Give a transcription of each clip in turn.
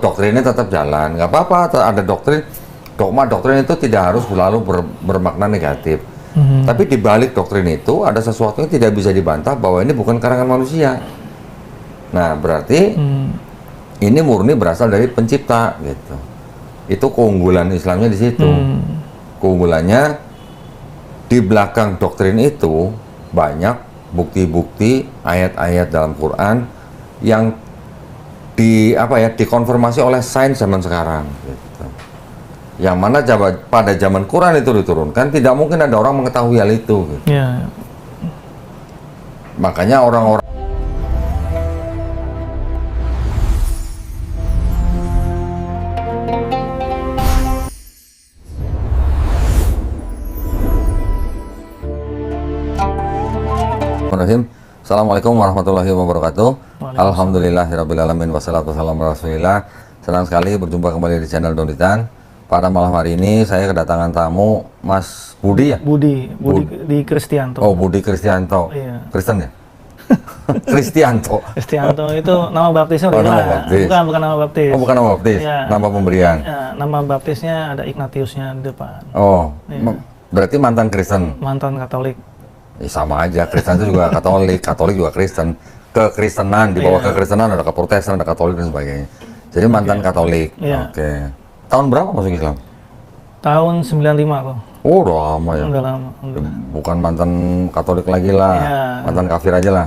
doktrinnya tetap jalan, nggak apa-apa. Ada doktrin, dogma doktrin itu tidak harus selalu bermakna negatif. Tapi di balik doktrin itu ada sesuatu yang tidak bisa dibantah bahwa ini bukan karangan manusia. Nah, berarti ini murni berasal dari pencipta gitu. Itu keunggulan Islamnya di situ. Keunggulannya di belakang doktrin itu banyak bukti-bukti ayat-ayat dalam Quran yang dikonfirmasi oleh sains zaman sekarang gitu. Yang mana pada zaman Quran itu diturunkan tidak mungkin ada orang mengetahui hal itu gitu. Ya. Makanya orang-orang Assalamualaikum warahmatullahi wabarakatuh. Alhamdulillahirrabbilalamin. Wassalatu wassalamu ala rasulillah. Senang sekali berjumpa kembali di channel Donitan. Pada malam hari ini saya kedatangan tamu Mas Budi ya? Budi Kristianto. Oh, Budi Kristianto. Iya. Kristen ya? Kristianto. Kristianto itu nama baptisnya udah nama jelas. baptis. Bukan nama baptis. Oh, bukan nama baptis. Ya. Nama pemberian. Ya, nama baptisnya ada Ignatiusnya di depan. Oh, Iya. berarti mantan Kristen. Mantan Katolik. Sama aja, Kristen itu juga Katolik, Katolik juga Kristen. Kekristenan, di bawah kekristenan ada Keprotesan, ada Katolik dan sebagainya. Jadi mantan Katolik. Iya. Oke. Tahun berapa masuk Islam? Tahun 95 kok. Oh, udah lama ya. Udah lama. Udah. Bukan mantan Katolik lagi lah, Iya. mantan kafir aja lah.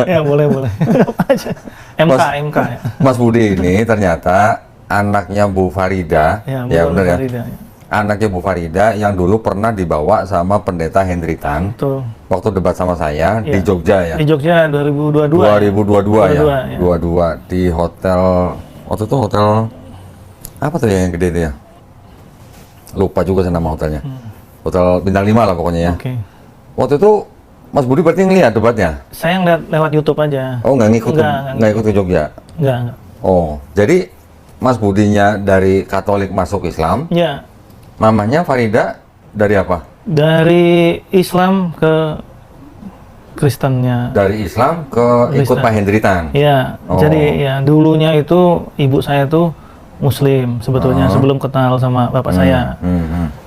Ya boleh. MK ya. Mas Budi ini ternyata anaknya Bu Farida, ya Bu benar ya. Farida, ya. Anaknya Bu Farida yang dulu pernah dibawa sama pendeta Hendry Tan. Betul. Waktu debat sama saya di Jogja ya. Di Jogja 2022. 2022 ya. Ya. 22 di hotel, waktu itu hotel apa tuh ya yang gede itu ya? Lupa juga saya nama hotelnya. Hotel bintang 5 lah pokoknya ya. Oke. Waktu itu Mas Budi berarti ngeliat debatnya? Saya ngeliat lewat YouTube aja. Oh, nggak ikut ke Jogja? Enggak. Oh, jadi Mas Budinya dari Katolik masuk Islam. Ya. Mamanya Farida dari apa? Dari Islam ke Kristennya. Dari Islam ke ikut Pak Hendry Tan. Iya. Oh. Jadi ya dulunya itu ibu saya tuh Muslim sebetulnya sebelum kenal sama bapak saya.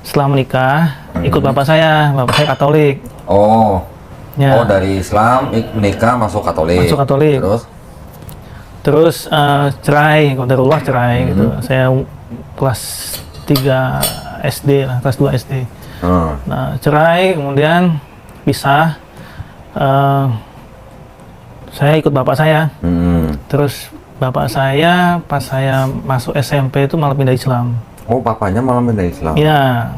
Setelah menikah ikut bapak saya Katolik. Oh. Ya. Oh, dari Islam menikah masuk Katolik. Masuk Katolik. Terus cerai, qadarullah cerai gitu. Saya kelas 3 SD lah, kelas 2 SD. Nah, cerai, kemudian pisah. Saya ikut bapak saya. Terus bapak saya pas saya masuk SMP itu malah pindah Islam. Oh, papanya malah pindah Islam? Iya.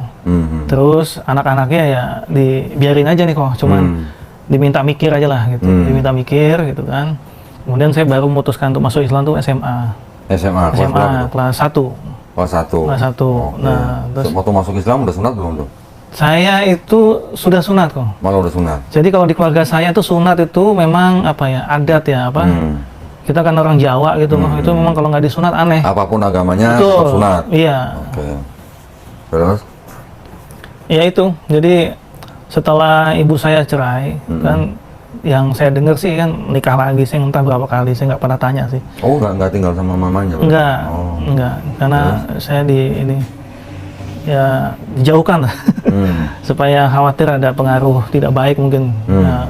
Terus anak-anaknya ya dibiarin aja nih kok, cuman diminta mikir aja lah gitu. Diminta mikir gitu kan. Kemudian saya baru memutuskan untuk masuk Islam tuh SMA. SMA kelas 1. Kelas 1. Kelas 1. Okay. Nah, terus waktu masuk Islam udah sunat belum tuh? Saya itu sudah sunat kok. Malah udah sunat. Jadi kalau di keluarga saya tuh sunat itu memang apa ya, adat ya apa? Kita kan orang Jawa gitu loh. Itu memang kalau nggak disunat aneh. Apapun agamanya Betul. tetap sunat. Iya. Oke. Terus? Ya itu. Jadi setelah ibu saya cerai kan, yang saya dengar sih kan nikah lagi, saya entah berapa kali, saya nggak pernah tanya sih. Oh, nggak tinggal sama mamanya? Enggak, karena saya dijauhkan lah, supaya khawatir ada pengaruh tidak baik mungkin. Nah,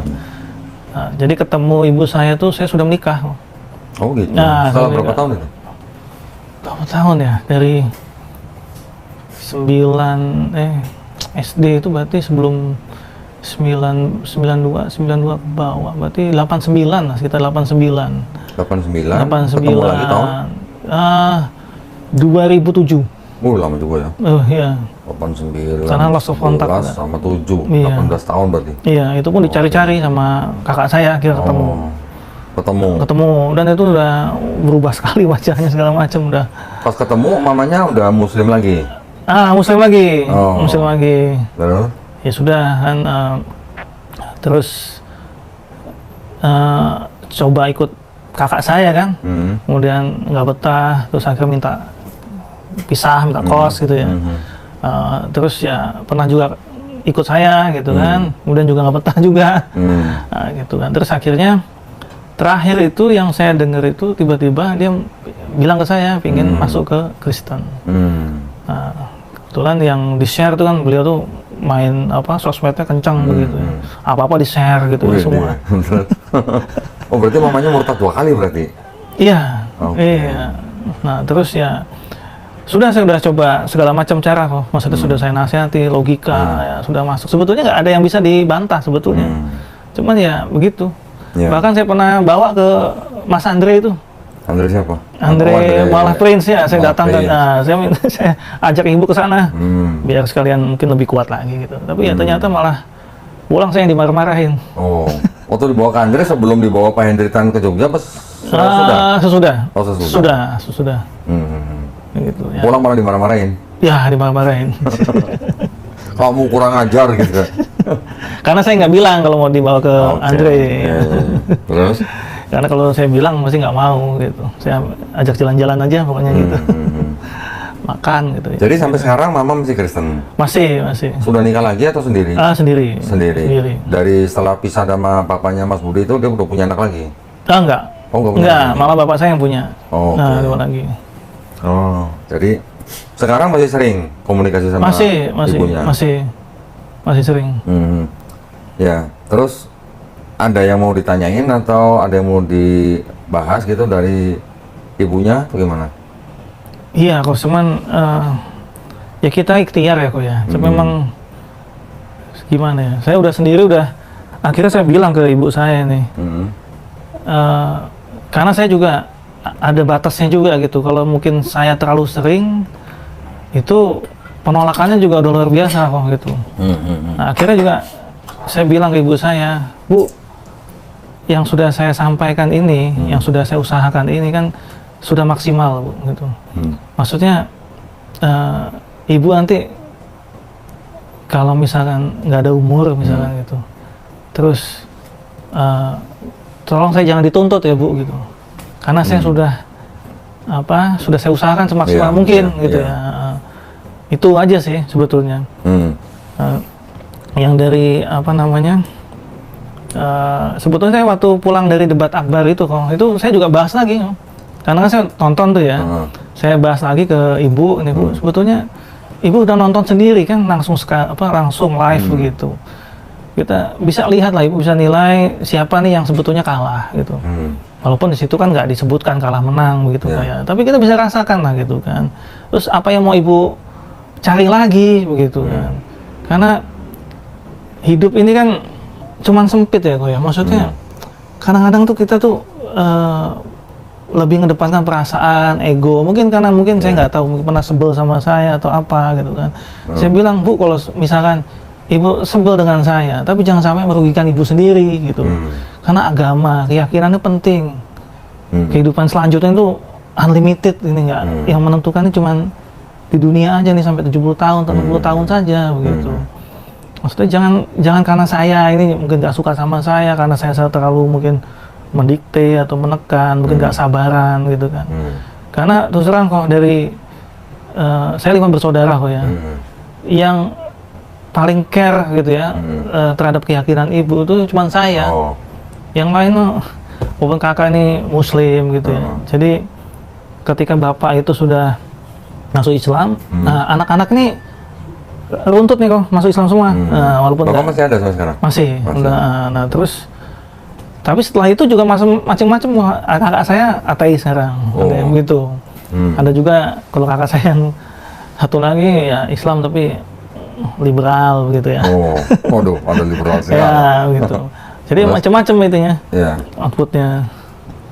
jadi ketemu ibu saya tuh saya sudah menikah. Oh gitu. Nah, setelah berapa tahun itu? Berapa tahun ya? Dari SD itu berarti sebelum 92 ke bawah, berarti 89 lah, sekitar 89. 89. Ketemu lagi tahun? 2007. Oh, lama juga ya. Oh iya. 89. Karena lost of contact. Sama 7. Iya. 18 tahun berarti. Iya, itu pun dicari-cari sama kakak saya, akhirnya ketemu. Dan itu udah berubah sekali wajahnya segala macam udah. Pas ketemu mamanya udah muslim lagi. Muslim lagi. Muslim lagi. Terus? Ya sudah kan, terus coba ikut kakak saya kan, kemudian nggak betah, terus akhirnya minta pisah, minta kos gitu ya. Terus ya pernah juga ikut saya gitu kan, kemudian juga nggak betah juga, gitu kan. Terus akhirnya terakhir itu yang saya dengar itu tiba-tiba dia bilang ke saya pingin masuk ke Kristen. Nah, kebetulan yang di-share itu kan beliau tuh main sosmednya kencang begitu ya. Apa-apa di-share gitu ya, semua. Oh, berarti mamanya murtad 2 kali berarti? Iya. Iya. Nah, terus ya saya udah coba segala macam cara kok. Maksudnya sudah saya nasihati, logika ya sudah masuk. Sebetulnya nggak ada yang bisa dibantah sebetulnya. Cuman ya begitu. Bahkan saya pernah bawa ke Mas Andre itu. Andre siapa? Andre malah Prince ya, saya datang ke, saya ajak ibu ke sana, biar sekalian mungkin lebih kuat lagi gitu. Tapi ya ternyata malah pulang saya yang dimarah-marahin. Oh, waktu dibawa ke Andre sebelum dibawa Pak Hendritan ke Jogja, pas sesudah? Oh, sesudah. Sesudah. Gitu, ya. Pulang malah dimarah-marahin? Ya, dimarah-marahin. Kamu kurang ajar gitu kan? Karena saya nggak bilang kalau mau dibawa ke Andre. Ya. Terus? Karena kalau saya bilang masih nggak mau gitu. Saya ajak jalan-jalan aja pokoknya gitu. Makan gitu. Jadi sampai sekarang Mama masih Kristen? Masih. Sudah nikah lagi atau sendiri? Sendiri. Dari setelah pisah sama papanya Mas Budi itu dia udah punya anak lagi? Enggak. Oh, enggak punya. Enggak, malah bapak saya yang punya. Oh, nah, dua lagi. Oh, jadi sekarang masih sering komunikasi sama ibunya? Masih sering. Ya, terus ada yang mau ditanyain atau ada yang mau dibahas gitu dari ibunya atau gimana? Iya, kok cuman ya kita ikhtiar ya kok ya. Memang gimana ya? Saya udah sendiri akhirnya saya bilang ke ibu saya nih. Karena saya juga ada batasnya juga gitu. Kalau mungkin saya terlalu sering itu penolakannya juga udah luar biasa kok gitu. Nah, akhirnya juga saya bilang ke ibu saya, Bu, yang sudah saya sampaikan ini, yang sudah saya usahakan ini kan sudah maksimal, Bu, gitu. Maksudnya ibu nanti kalau misalkan nggak ada umur misalkan gitu, terus tolong saya jangan dituntut ya, Bu, gitu. Karena saya sudah saya usahakan semaksimal mungkin gitu ya. Itu aja sih sebetulnya. Yang dari sebetulnya saya waktu pulang dari debat akbar itu saya juga bahas lagi, karena kan saya tonton tuh ya. Saya bahas lagi ke ibu, ini Bu, sebetulnya ibu udah nonton sendiri kan, langsung live begitu. Kita bisa lihat lah, ibu bisa nilai siapa nih yang sebetulnya kalah gitu. Walaupun di situ kan nggak disebutkan kalah menang begitu kayak, tapi kita bisa rasakan lah gitu kan. Terus apa yang mau ibu cari lagi begitu kan? Karena hidup ini kan cuman sempit ya kok ya. Maksudnya kadang-kadang tuh kita tuh lebih mengedepankan perasaan, ego. Mungkin karena saya nggak tahu, mungkin pernah sebel sama saya atau apa gitu kan. Saya bilang, Bu, kalau misalkan ibu sebel dengan saya, tapi jangan sampai merugikan ibu sendiri gitu. Karena agama, keyakinannya penting. Kehidupan selanjutnya itu unlimited, ini nggak. Yang menentukan ini cuman di dunia aja nih sampai 70 tahun, 80 tahun saja begitu. Maksudnya jangan karena saya ini mungkin nggak suka sama saya, karena saya terlalu mungkin mendikte atau menekan, mungkin nggak sabaran gitu kan. Karena terus terang kok dari saya 5 bersaudara kok ya, yang paling care gitu ya terhadap keyakinan ibu itu cuma saya. Yang lain walaupun kakak ini muslim gitu ya. Jadi ketika bapak itu sudah masuk Islam, nah anak-anak ini runtut nih kok masuk Islam semua. Walaupun bapak masih ada sampai sekarang? Masih. Nah terus tapi setelah itu juga macam-macam, kakak saya ateis sekarang, ada yang begitu. Ada juga kalau kakak saya yang satu lagi ya Islam tapi liberal begitu ya. Waduh, ada liberal sih. Ya gitu. Jadi macam-macam itunya. Outputnya.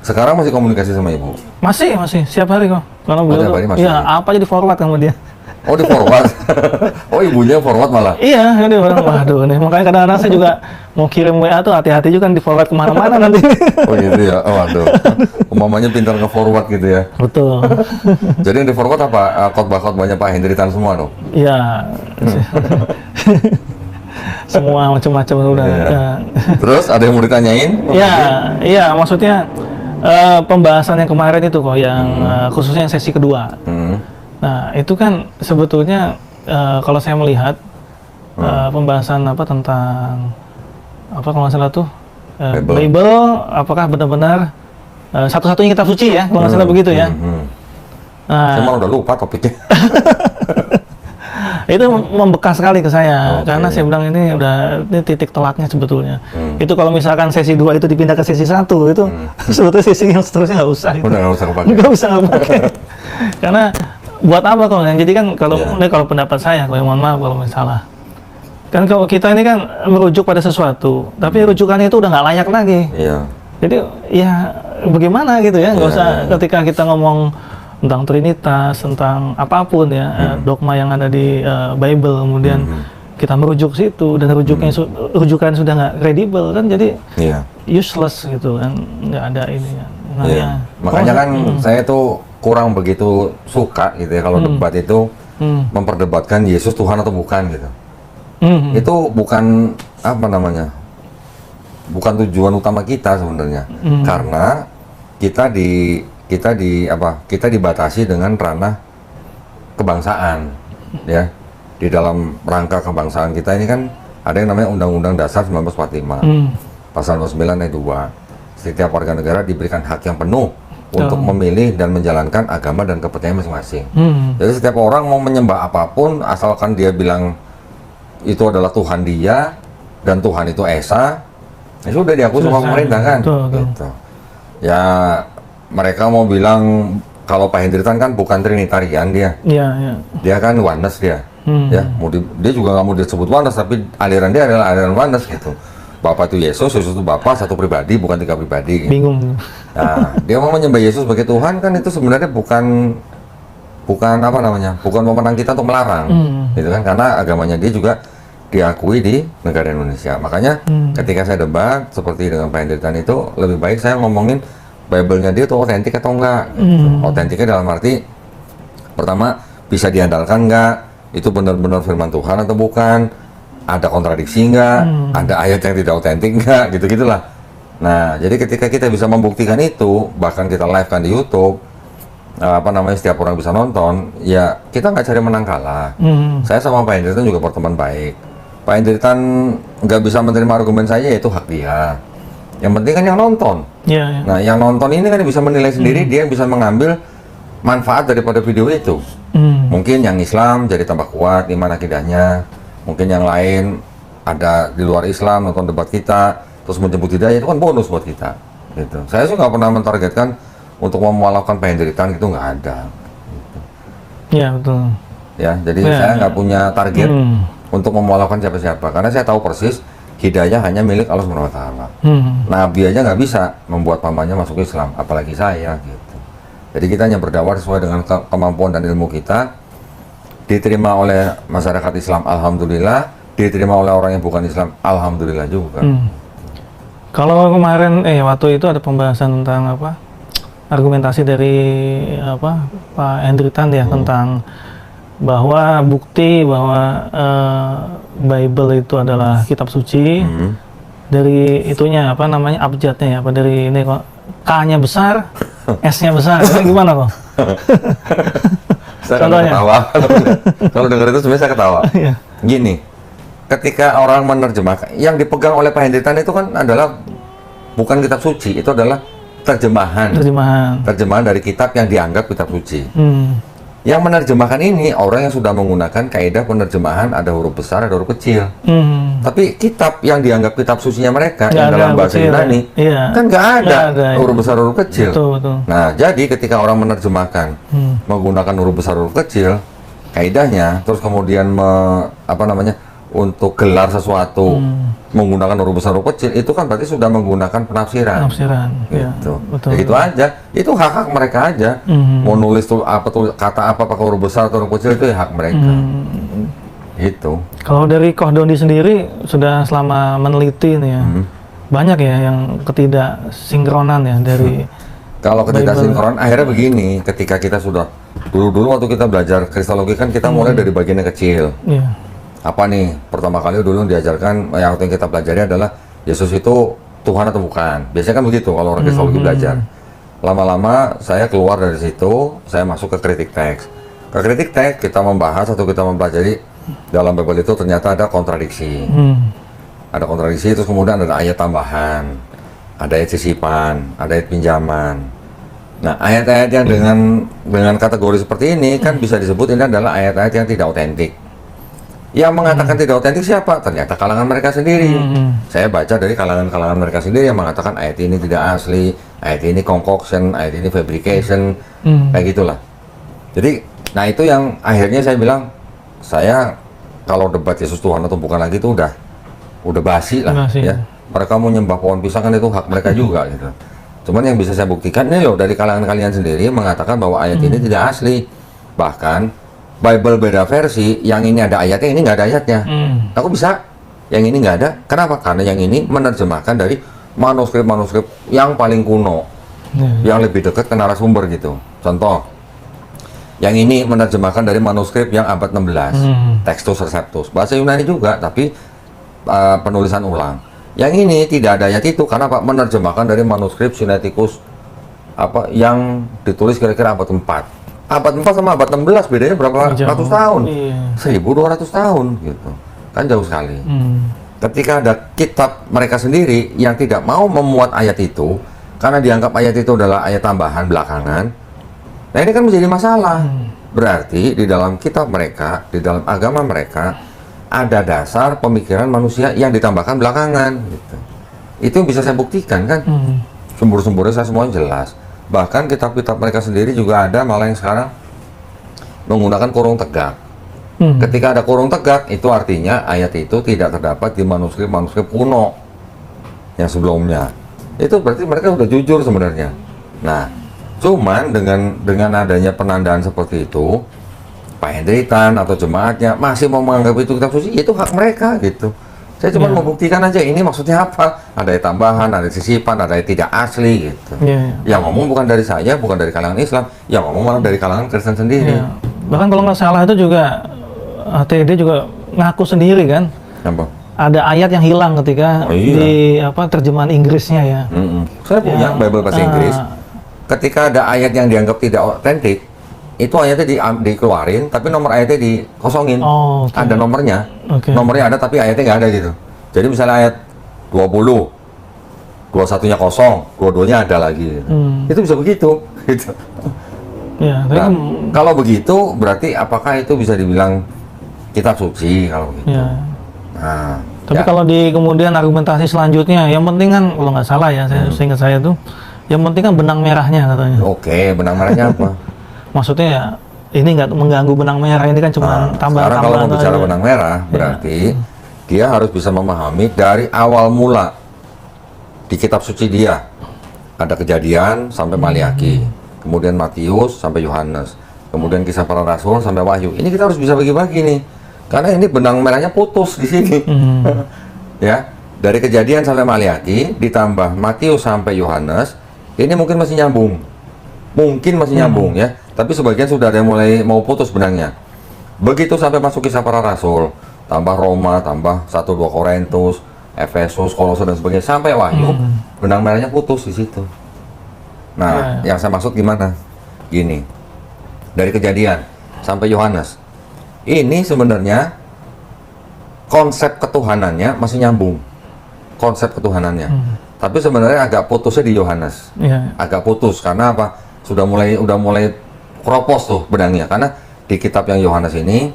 Sekarang masih komunikasi sama ibu? Masih setiap hari kok. Karena beliau apa aja di forward sama dia. Oh, di forward. Oh, ibunya forward malah. Iya, dia bilang, waduh nih. Makanya kadang-kadang saya juga mau kirim WA tuh hati-hati juga kan di forward kemana-mana nanti. Oh gitu ya. Oh, waduh. Mamanya pintar ke forward gitu ya. Betul. Jadi yang di forward apa? Khotbah-khotbahnya Pak Hendritan semua dong? Iya. Semua macam-macam udah. Ya. Terus ada yang mau ditanyain? Iya, maksudnya pembahasan yang kemarin itu kok yang khususnya yang sesi kedua. Nah, itu kan sebetulnya kalau saya melihat pembahasan tentang kalau nggak salah tuh Bible apakah benar-benar satu-satunya kitab suci ya, kalau nggak salah begitu ya. Saya malah udah lupa topiknya. Itu membekas sekali ke saya, karena saya bilang ini titik tolaknya sebetulnya. Itu kalau misalkan sesi 2 itu dipindah ke sesi 1 itu sebetulnya sesi yang seterusnya nggak usah. Udah nggak usah kepake. Nggak usah pakai. Karena buat apa kalau yang jadi kan kalau pendapat saya, kalau mohon maaf kalau salah. Kan kalau kita ini kan merujuk pada sesuatu, tapi rujukannya itu udah nggak layak lagi. Jadi ya bagaimana gitu ya, nggak usah ketika kita ngomong tentang Trinitas, tentang apapun ya, dogma yang ada di Bible, kemudian kita merujuk situ, dan rujukan sudah nggak kredibel kan, jadi useless gitu kan, nggak ada ini. Makanya kan saya tuh kurang begitu suka gitu ya kalau debat itu memperdebatkan Yesus Tuhan atau bukan gitu. Itu bukan apa namanya, bukan tujuan utama kita sebenarnya, karena kita dibatasi dengan ranah kebangsaan ya. Di dalam rangka kebangsaan kita ini kan ada yang namanya Undang-Undang Dasar 1945 pasal 29 ayat 2. Setiap warga negara diberikan hak yang penuh untuk memilih dan menjalankan agama dan kepercayaan masing-masing. Jadi setiap orang mau menyembah apapun asalkan dia bilang itu adalah Tuhan dia dan Tuhan itu Esa, ya sudah diakui sama pemerintah kan. Gitu. Ya mereka mau bilang kalau Pak Hendritan kan bukan Trinitarian dia. Dia kan oneness dia. Ya, dia juga nggak mau disebut oneness, tapi aliran dia adalah aliran oneness gitu. Bapak itu Yesus, Yesus itu Bapak, satu pribadi, bukan 3 pribadi. Gitu. Bingung. Nah, dia mau menyembah Yesus sebagai Tuhan kan itu sebenarnya bukan apa namanya, bukan pemenang kita untuk melarang, gitu kan? Karena agamanya dia juga diakui di negara Indonesia. Makanya ketika saya debat seperti dengan Pak Hendritan itu lebih baik saya ngomongin Bible-nya dia tuh otentik atau enggak. Otentiknya dalam arti pertama bisa diandalkan enggak, itu benar-benar firman Tuhan atau bukan, ada kontradiksi enggak, ada ayat yang tidak otentik enggak, gitu-gitulah. Nah, jadi ketika kita bisa membuktikan itu, bahkan kita live kan di YouTube, apa namanya, setiap orang bisa nonton, ya kita nggak cari menang kalah. Saya sama Pak Hendritan juga berteman baik. Pak Hendritan nggak bisa menerima argumen saya, itu hak dia. Yang penting kan yang nonton. Nah, yang nonton ini kan bisa menilai sendiri, dia bisa mengambil manfaat daripada video itu. Mungkin yang Islam jadi tambah kuat iman akidahnya, mungkin yang lain ada di luar Islam nonton debat kita terus menjemput hidayah, itu kan bonus buat kita. Gitu. Saya sih nggak pernah mentargetkan untuk memualafkan Pak Hendritan, itu nggak ada. Gitu. Ya betul. Ya, jadi saya nggak punya target untuk memualafkan siapa-siapa, karena saya tahu persis hidayah hanya milik Allah SWT. Nabi aja nggak bisa membuat pamannya masuk Islam, apalagi saya gitu. Jadi kita hanya berdakwah sesuai dengan kemampuan dan ilmu kita, diterima oleh masyarakat Islam, alhamdulillah, diterima oleh orang yang bukan Islam, alhamdulillah juga. Kalau kemarin waktu itu ada pembahasan tentang apa, argumentasi dari apa Pak Hendritan ya, tentang bahwa bukti bahwa Bible itu adalah kitab suci dari itunya apa namanya, abjadnya ya, apa dari ini kok K-nya besar, S-nya besar, gimana kok? Saya ketawa. Kalau dengar itu sebenarnya saya ketawa. Gini, ketika orang menerjemahkan, yang dipegang oleh Pak Hendritan itu kan adalah bukan kitab suci, itu adalah terjemahan dari kitab yang dianggap kitab suci. Yang menerjemahkan ini orang yang sudah menggunakan kaidah penerjemahan, ada huruf besar, ada huruf kecil. Tapi kitab yang dianggap kitab sucinya mereka yang dalam bahasa Yunani kan nggak ada huruf besar, huruf kecil. Betul. Nah, jadi ketika orang menerjemahkan menggunakan huruf besar, huruf kecil, kaidahnya, terus kemudian untuk gelar sesuatu menggunakan huruf besar, huruf kecil, itu kan berarti sudah menggunakan penafsiran. Gitu. Ya, gitu aja. Itu hak mereka aja. Mau nulis kata apa pakai huruf besar atau huruf kecil, itu ya hak mereka. Gitu. Kalau dari Kohdoni sendiri sudah selama meneliti nih ya, banyak ya yang ketidaksinkronan ya dari kalau ketidaksinkronan akhirnya begini, ketika kita sudah dulu waktu kita belajar kristologi kan kita mulai dari bagian yang kecil. Apa nih, pertama kali dulu diajarkan, yang kita pelajari adalah Yesus itu Tuhan atau bukan. Biasanya kan begitu kalau orang kristologi belajar. Lama-lama saya keluar dari situ, saya masuk ke kritik teks. Ke kritik teks kita membahas atau kita mempelajari dalam Bible itu ternyata ada kontradiksi. Ada kontradiksi, terus kemudian ada ayat tambahan. ada ayat sisipan, ada ayat pinjaman. Nah, ayat-ayat yang dengan kategori seperti ini kan bisa disebut ini adalah ayat-ayat yang tidak otentik. Yang mengatakan tidak otentik siapa? Ternyata kalangan mereka sendiri. Saya baca dari kalangan mereka sendiri yang mengatakan ayat ini tidak asli, ayat ini concoction, ayat ini fabrication, kayak gitulah. Jadi, nah itu yang akhirnya saya bilang, saya kalau debat Yesus Tuhan atau bukan lagi itu udah basi lah, ya. Mereka mau nyembah pohon pisang kan itu hak mereka juga, gitu. Cuman yang bisa saya buktikan ini loh dari kalangan kalian sendiri mengatakan bahwa ayat ini tidak asli. Bahkan Bible beda versi, yang ini ada ayatnya, ini nggak ada ayatnya. Aku bisa, yang ini nggak ada. Kenapa? Karena yang ini menerjemahkan dari manuskrip-manuskrip yang paling kuno, yang lebih dekat ke narasumber gitu. Contoh, yang ini menerjemahkan dari manuskrip yang abad 16, Textus Receptus, bahasa Yunani juga, tapi penulisan ulang. Yang ini tidak ada ayat itu, karena Pak menerjemahkan dari manuskrip Sinaiticus yang ditulis kira-kira abad 4. Abad 4 sama abad 16 bedanya berapa ratus tahun? 1200 tahun gitu. Kan jauh sekali. Ketika ada kitab mereka sendiri yang tidak mau memuat ayat itu karena dianggap ayat itu adalah ayat tambahan belakangan. Nah, ini kan menjadi masalah. Berarti di dalam kitab mereka, di dalam agama mereka ada dasar pemikiran manusia yang ditambahkan belakangan gitu. Itu bisa saya buktikan kan. Sumber-sumbernya saya semuanya jelas. Bahkan kitab-kitab mereka sendiri juga ada malah yang sekarang menggunakan kurung tegak. Ketika ada kurung tegak, itu artinya ayat itu tidak terdapat di manuskrip-manuskrip kuno yang sebelumnya. Itu berarti mereka sudah jujur sebenarnya. Nah, cuman dengan adanya penandaan seperti itu, Pak Hendritan atau jemaatnya masih mau menganggap itu kitab suci, itu hak mereka gitu. Saya cuma membuktikan aja ini maksudnya apa. Ada yang tambahan, ada yang sisipan, ada yang tidak asli gitu. Yang ngomong bukan dari saya, bukan dari kalangan Islam, yang ngomong malah dari kalangan Kristen sendiri. Bahkan kalau nggak salah itu juga TD juga ngaku sendiri kan. Apa? Ada ayat yang hilang ketika di terjemahan Inggrisnya ya. Saya punya Bible bahasa Inggris. Ketika ada ayat yang dianggap tidak otentik, itu ayatnya dikeluarin, tapi nomor ayatnya dikosongin. Ada nomornya. Nomornya ada, tapi ayatnya nggak ada gitu. Jadi misalnya ayat 20, 21-nya kosong, 22-nya ada lagi. Gitu. Itu bisa begitu. Gitu. Nah, kalau begitu, berarti apakah itu bisa dibilang kitab suci kalau begitu? Nah, tapi kalau di kemudian argumentasi selanjutnya, yang penting kan kalau nggak salah ya, seingat saya tuh, yang penting kan benang merahnya katanya. Oke, benang merahnya apa? Maksudnya ya, ini nggak mengganggu benang merah, ini kan cuma tambah-tambah. Sekarang kalau mau bicara benang merah, berarti dia harus bisa memahami dari awal mula di kitab suci dia. Ada Kejadian sampai Maliaki, kemudian Matius sampai Yohanes, kemudian Kisah Para Rasul sampai Wahyu. Ini kita harus bisa bagi-bagi nih, karena ini benang merahnya putus di sini. Ya, dari Kejadian sampai Maliaki ditambah Matius sampai Yohanes, ini mungkin masih nyambung. Mungkin masih nyambung ya, tapi sebagian sudah ada yang mulai mau putus benangnya. Begitu sampai masuk Kisah Para Rasul, tambah Roma, tambah 1-2 Korintus, Efesus, Kolose dan sebagainya sampai Wahyu, benang merahnya putus di situ. Nah, yang saya maksud gimana? Gini, dari Kejadian sampai Yohanes, ini sebenarnya konsep ketuhanannya masih nyambung, konsep ketuhanannya. Tapi sebenarnya agak putusnya di Yohanes, agak putus karena apa? Udah mulai kropos tuh benangnya, karena di kitab yang Yohanes ini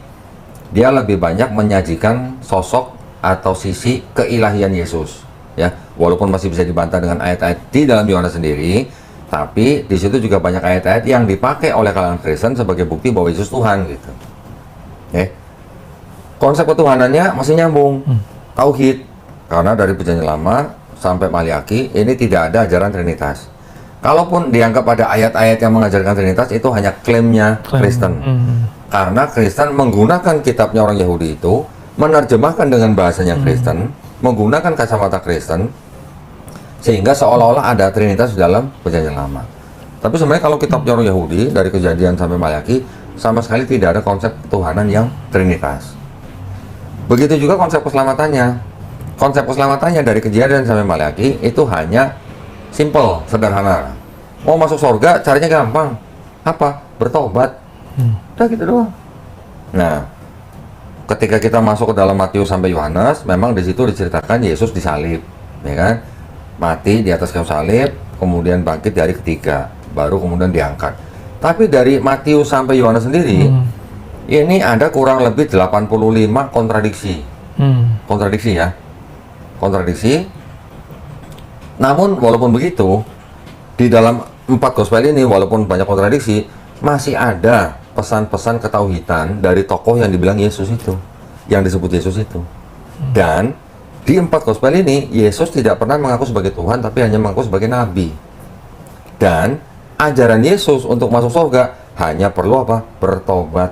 dia lebih banyak menyajikan sosok atau sisi keilahian Yesus ya, walaupun masih bisa dibantah dengan ayat-ayat di dalam Yohanes sendiri, tapi di situ juga banyak ayat-ayat yang dipakai oleh kalangan Kristen sebagai bukti bahwa Yesus Tuhan gitu. Konsep ketuhanannya masih nyambung, tauhid, karena dari Perjanjian Lama sampai Maliaki ini tidak ada ajaran Trinitas. Kalaupun dianggap ada ayat-ayat yang mengajarkan Trinitas, itu hanya klaimnya Kristen. Karena Kristen menggunakan kitabnya orang Yahudi itu, menerjemahkan dengan bahasanya Kristen, menggunakan kacamata Kristen, sehingga seolah-olah ada Trinitas dalam Perjanjian Lama. Tapi sebenarnya kalau kitabnya orang Yahudi, dari Kejadian sampai Maliaki, sama sekali tidak ada konsep ketuhanan yang Trinitas. Begitu juga konsep keselamatannya. Konsep keselamatannya dari Kejadian sampai Maliaki, itu hanya simple, sederhana. Mau masuk surga, caranya gampang. Apa? Bertobat. Udah gitu doang. Nah, ketika kita masuk ke dalam Matius sampai Yohanes, memang di situ diceritakan Yesus disalib, ya kan? mati di atas kayu salib, kemudian bangkit di hari ketiga, baru kemudian diangkat. Tapi dari Matius sampai Yohanes sendiri, ini ada kurang lebih 85 kontradiksi. Kontradiksi ya. Kontradiksi. Namun walaupun begitu, di dalam 4 gospel ini walaupun banyak kontradiksi, masih ada pesan-pesan ketauhidan dari tokoh yang dibilang Yesus itu, yang disebut Yesus itu. Dan di 4 gospel ini, Yesus tidak pernah mengaku sebagai Tuhan, tapi hanya mengaku sebagai Nabi. Dan ajaran Yesus untuk masuk surga hanya perlu apa? Bertobat.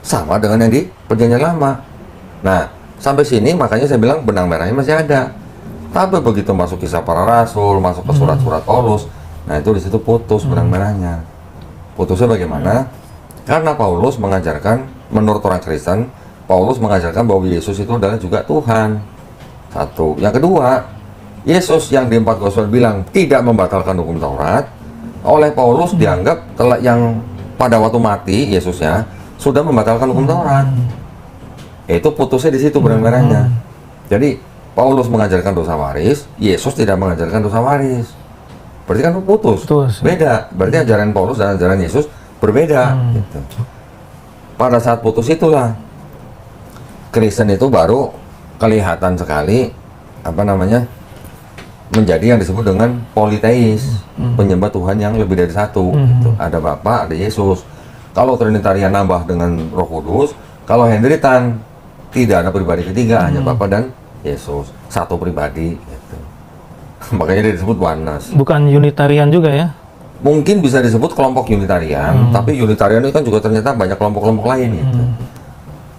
Sama dengan yang di Perjanjian Lama. Nah, sampai sini makanya saya bilang benang merahnya masih ada. Tapi begitu masuk kisah para rasul, masuk ke surat-surat Paulus, nah itu di situ putus benang merahnya. Putusnya bagaimana? Karena Paulus mengajarkan, menurut orang Kristen, Paulus mengajarkan bahwa Yesus itu adalah juga Tuhan. Satu. Yang kedua, Yesus yang di 4 gospel bilang tidak membatalkan hukum Taurat, oleh Paulus dianggap telah yang pada waktu mati Yesusnya sudah membatalkan hukum Taurat. Itu putusnya di situ benang merahnya. Jadi Paulus mengajarkan dosa waris, Yesus tidak mengajarkan dosa waris. Berarti kan putus. Beda. Berarti ajaran Paulus dan ajaran Yesus berbeda. Gitu. Pada saat putus itulah Kristen itu baru kelihatan sekali menjadi yang disebut dengan politeis, penyembah Tuhan yang lebih dari satu. Gitu. Ada Bapa, ada Yesus. Kalau Trinitarian nambah dengan Roh Kudus, kalau Hendritan tidak ada pribadi ketiga, hanya Bapa dan Yesus, satu pribadi. Gitu. Makanya dia disebut oneness. Bukan Unitarian juga ya? Mungkin bisa disebut kelompok Unitarian, tapi Unitarian itu kan juga ternyata banyak kelompok-kelompok lain gitu.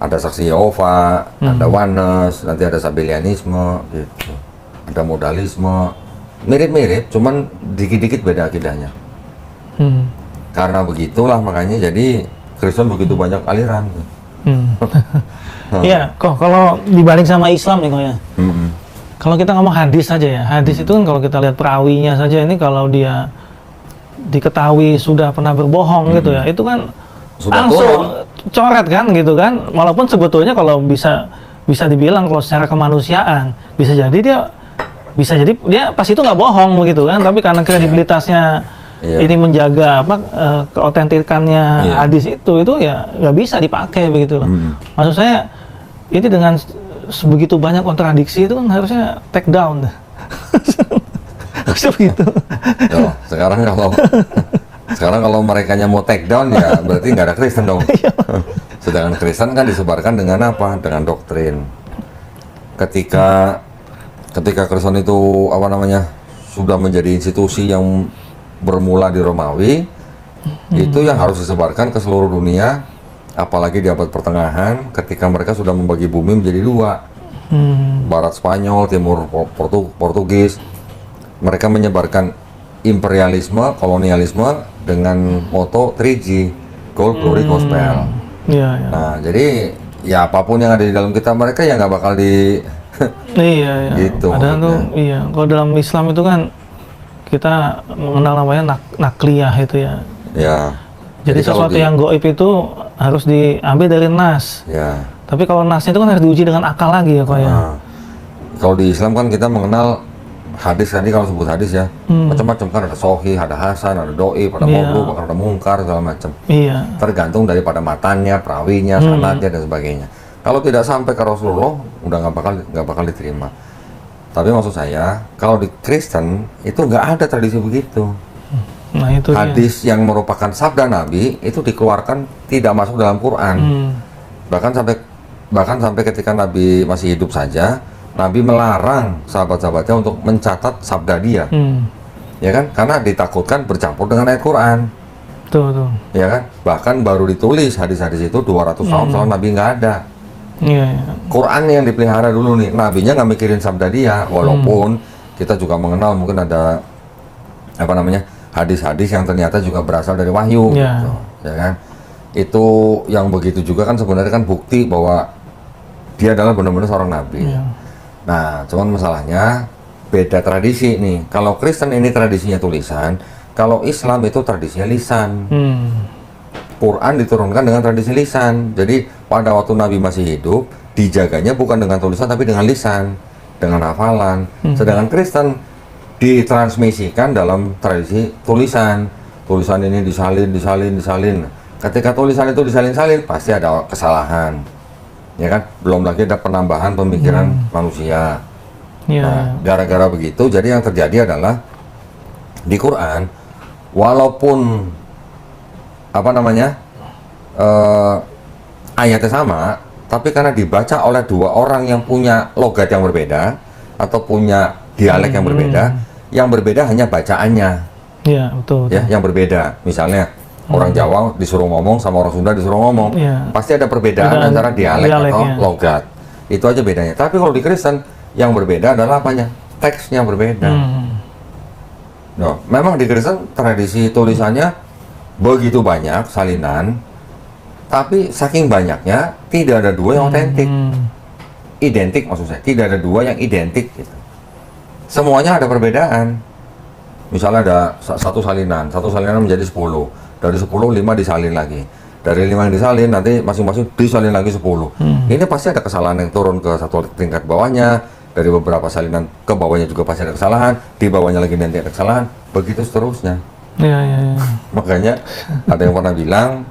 Ada Saksi Yehova, ada oneness, nanti ada Sabellianisme, gitu. Ada modalisme, mirip-mirip, cuman dikit-dikit beda akidahnya. Karena begitulah makanya jadi Kristen begitu banyak aliran. Iya, kok kalau dibanding sama Islam nih kok ya. Kalau kita ngomong hadis saja ya, hadis itu kan kalau kita lihat perawinya saja ini kalau dia diketahui sudah pernah berbohong gitu ya, itu kan sudah langsung coret kan gitu kan. Walaupun sebetulnya kalau bisa dibilang kalau secara kemanusiaan bisa jadi dia pas itu nggak bohong begitu kan, tapi karena kredibilitasnya ini menjaga keautentikannya hadis itu ya nggak bisa dipakai begitu loh. Maksud saya ini dengan sebegitu banyak kontradiksi itu kan harusnya take down. Harusnya begitu. Yo, sekarang kalau mereka mau take down ya berarti nggak ada Kristen dong. Sedangkan Kristen kan disebarkan dengan apa? Dengan doktrin. Ketika Kristen itu sudah menjadi institusi yang bermula di Romawi, itu yang harus disebarkan ke seluruh dunia, apalagi di abad pertengahan ketika mereka sudah membagi bumi menjadi dua, Barat Spanyol, Timur Portugis. Mereka menyebarkan imperialisme, kolonialisme dengan moto 3G, Gold, Glory, Gospel. Nah, jadi ya apapun yang ada di dalam kita mereka ya nggak bakal di gitu. Padahal tuh kalau dalam Islam itu kan kita mengenal namanya nakliyah itu ya. Jadi sesuatu yang goib itu harus diambil dari nas. Tapi kalau nasnya itu kan harus diuji dengan akal lagi ya kok ya. Kalau di Islam kan kita mengenal hadis, tadi kalau sebut hadis ya macam-macam kan, ada sohih, ada hasan, ada doi, ada maudhu, bahkan ada mungkar segala macam. Tergantung daripada matanya, perawinya, sanadnya dan sebagainya. Kalau tidak sampai ke Rasulullah udah nggak bakal diterima. Tapi maksud saya kalau di Kristen itu nggak ada tradisi begitu. Nah, itu hadis yang merupakan sabda Nabi itu dikeluarkan tidak masuk dalam Quran. Bahkan sampai ketika Nabi masih hidup saja, Nabi melarang sahabat-sahabatnya untuk mencatat sabda dia. Ya kan? Karena ditakutkan bercampur dengan ayat Quran. Tuh. Ya kan? Bahkan baru ditulis hadis-hadis itu 200 tahun setelah Nabi nggak ada. Quran yang dipelihara dulu nih, Nabinya nggak mikirin sabda dia, walaupun kita juga mengenal mungkin ada hadis-hadis yang ternyata juga berasal dari wahyu, gitu, ya kan? Itu yang begitu juga kan sebenarnya kan bukti bahwa dia adalah benar-benar seorang nabi. Nah, cuman masalahnya beda tradisi nih. Kalau Kristen ini tradisinya tulisan, kalau Islam itu tradisinya lisan. Quran diturunkan dengan tradisi lisan. Jadi pada waktu Nabi masih hidup, dijaganya bukan dengan tulisan tapi dengan lisan, dengan hafalan. Sedangkan Kristen ditransmisikan dalam tradisi tulisan. Tulisan ini disalin. Ketika tulisan itu disalin-salin, pasti ada kesalahan. Ya kan? Belum lagi ada penambahan pemikiran manusia. Nah, gara-gara begitu, jadi yang terjadi adalah di Quran, walaupun ayatnya sama, tapi karena dibaca oleh dua orang yang punya logat yang berbeda atau punya dialek yang berbeda hanya bacaannya. Iya, betul. Ya, yang berbeda. Misalnya orang Jawa disuruh ngomong sama orang Sunda disuruh ngomong, pasti ada perbedaan antara dialek atau logat. Itu aja bedanya. Tapi kalau di Kristen yang berbeda adalah apanya? Teksnya berbeda. No, memang di Kristen tradisi tulisannya begitu banyak salinan, tapi saking banyaknya tidak ada dua yang otentik. Identik maksud saya, tidak ada dua yang identik gitu. Semuanya ada perbedaan. Misalnya ada satu salinan menjadi 10. Dari 10, 5 disalin lagi. Dari 5 yang disalin, nanti masing-masing disalin lagi 10. Ini pasti ada kesalahan yang turun ke satu tingkat bawahnya. Dari beberapa salinan ke bawahnya juga pasti ada kesalahan. Di bawahnya lagi nanti ada kesalahan. Begitu seterusnya. Makanya ada yang pernah bilang,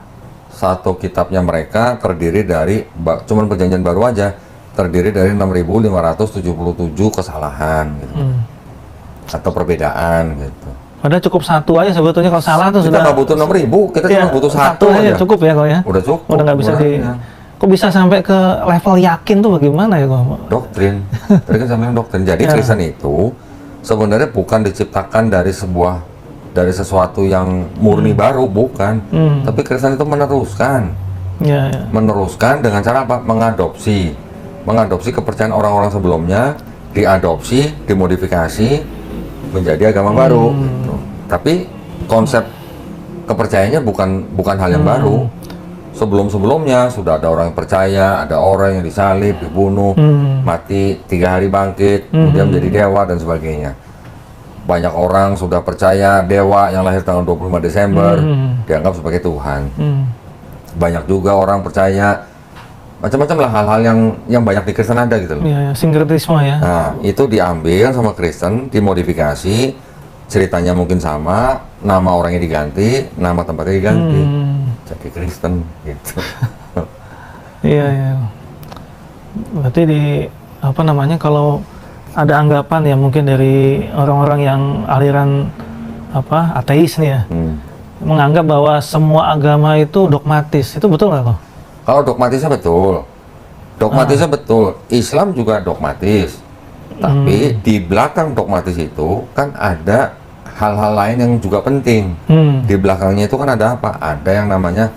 satu kitabnya mereka terdiri dari, cuman perjanjian baru aja, terdiri dari 6.577 kesalahan gitu. Atau perbedaan gitu. Padahal cukup satu aja sebetulnya, kalau salah tuh kita sudah. Kita nggak butuh 6.000, kita cuma butuh satu aja. Cukup ya kok ya. Udah cukup. Udah nggak bisa Kok bisa sampai ke level yakin tuh bagaimana ya kok? Doktrin. Tadi kan sampai doktrin. Jadi Kristen itu sebenarnya bukan diciptakan dari sesuatu yang murni baru, bukan. Tapi Kristen itu meneruskan. Meneruskan dengan cara apa? Mengadopsi kepercayaan orang-orang sebelumnya, diadopsi, dimodifikasi menjadi agama baru. Gitu. Tapi konsep kepercayaannya bukan hal yang baru. Sebelum-sebelumnya sudah ada orang yang percaya, ada orang yang disalib, dibunuh, mati, 3 hari bangkit, kemudian menjadi dewa dan sebagainya. Banyak orang sudah percaya dewa yang lahir tanggal 25 Desember dianggap sebagai Tuhan. Banyak juga orang percaya macam-macam lah hal-hal yang banyak di Kristen ada gitu loh. Sinkretisme ya. Nah, itu diambil sama Kristen, dimodifikasi, ceritanya mungkin sama, nama orangnya diganti, nama tempatnya diganti. Jadi Kristen gitu. Iya. Berarti kalau ada anggapan ya mungkin dari orang-orang yang aliran ateis nih ya, menganggap bahwa semua agama itu dogmatis, itu betul nggak kok? Kalau dogmatisnya betul, Islam juga dogmatis. Tapi di belakang dogmatis itu kan ada hal-hal lain yang juga penting. Di belakangnya itu kan ada apa? Ada yang namanya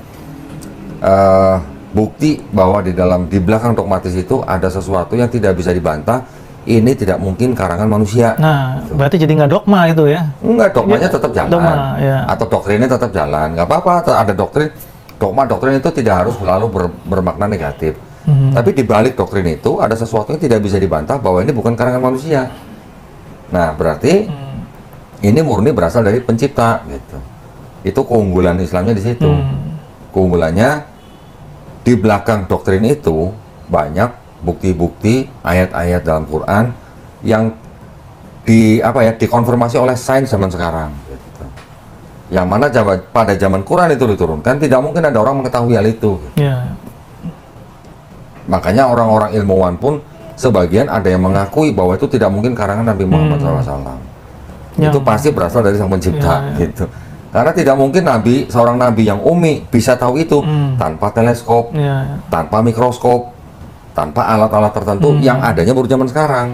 bukti bahwa di belakang dogmatis itu ada sesuatu yang tidak bisa dibantah. Ini tidak mungkin karangan manusia. Nah, berarti jadi nggak dogma itu ya? Enggak, dogmanya tetap jalan. Atau doktrinnya tetap jalan. Nggak apa-apa, ada doktrin. Doktrin itu tidak harus selalu bermakna negatif. Tapi di balik doktrin itu ada sesuatu yang tidak bisa dibantah bahwa ini bukan karangan manusia. Nah, berarti ini murni berasal dari pencipta gitu. Itu keunggulan Islamnya di situ. Keunggulannya di belakang doktrin itu banyak bukti-bukti ayat-ayat dalam Quran yang dikonfirmasi oleh sains zaman sekarang gitu. Yang mana pada zaman Quran itu diturunkan tidak mungkin ada orang mengetahui hal itu. Makanya orang-orang ilmuwan pun sebagian ada yang mengakui bahwa itu tidak mungkin karangan Nabi Muhammad SAW. Itu pasti berasal dari Sang Pencipta gitu. Karena tidak mungkin seorang nabi yang umi bisa tahu itu tanpa teleskop, tanpa mikroskop, tanpa alat-alat tertentu yang adanya baru zaman sekarang.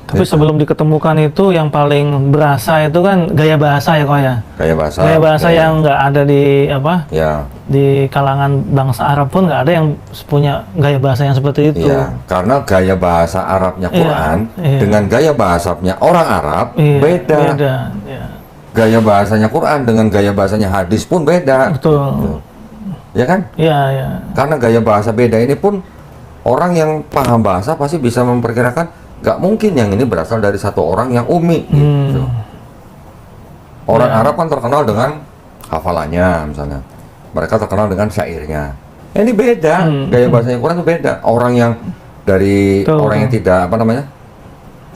Tapi sebelum diketemukan itu yang paling berasa itu kan gaya bahasa ya kok ya. Gaya bahasa yang nggak ada di kalangan bangsa Arab pun nggak ada yang punya gaya bahasa yang seperti itu. Karena gaya bahasa Arabnya Quran dengan gaya bahasanya orang Arab beda. Gaya bahasanya Quran dengan gaya bahasanya hadis pun beda. Betul. Ya kan? Iya. Karena gaya bahasa beda ini pun orang yang paham bahasa pasti bisa memperkirakan nggak mungkin yang ini berasal dari satu orang yang umi gitu. Orang Arab kan terkenal dengan hafalannya misalnya. Mereka terkenal dengan syairnya. Ini beda, gaya bahasanya Quran itu beda. Orang yang dari orang yang tidak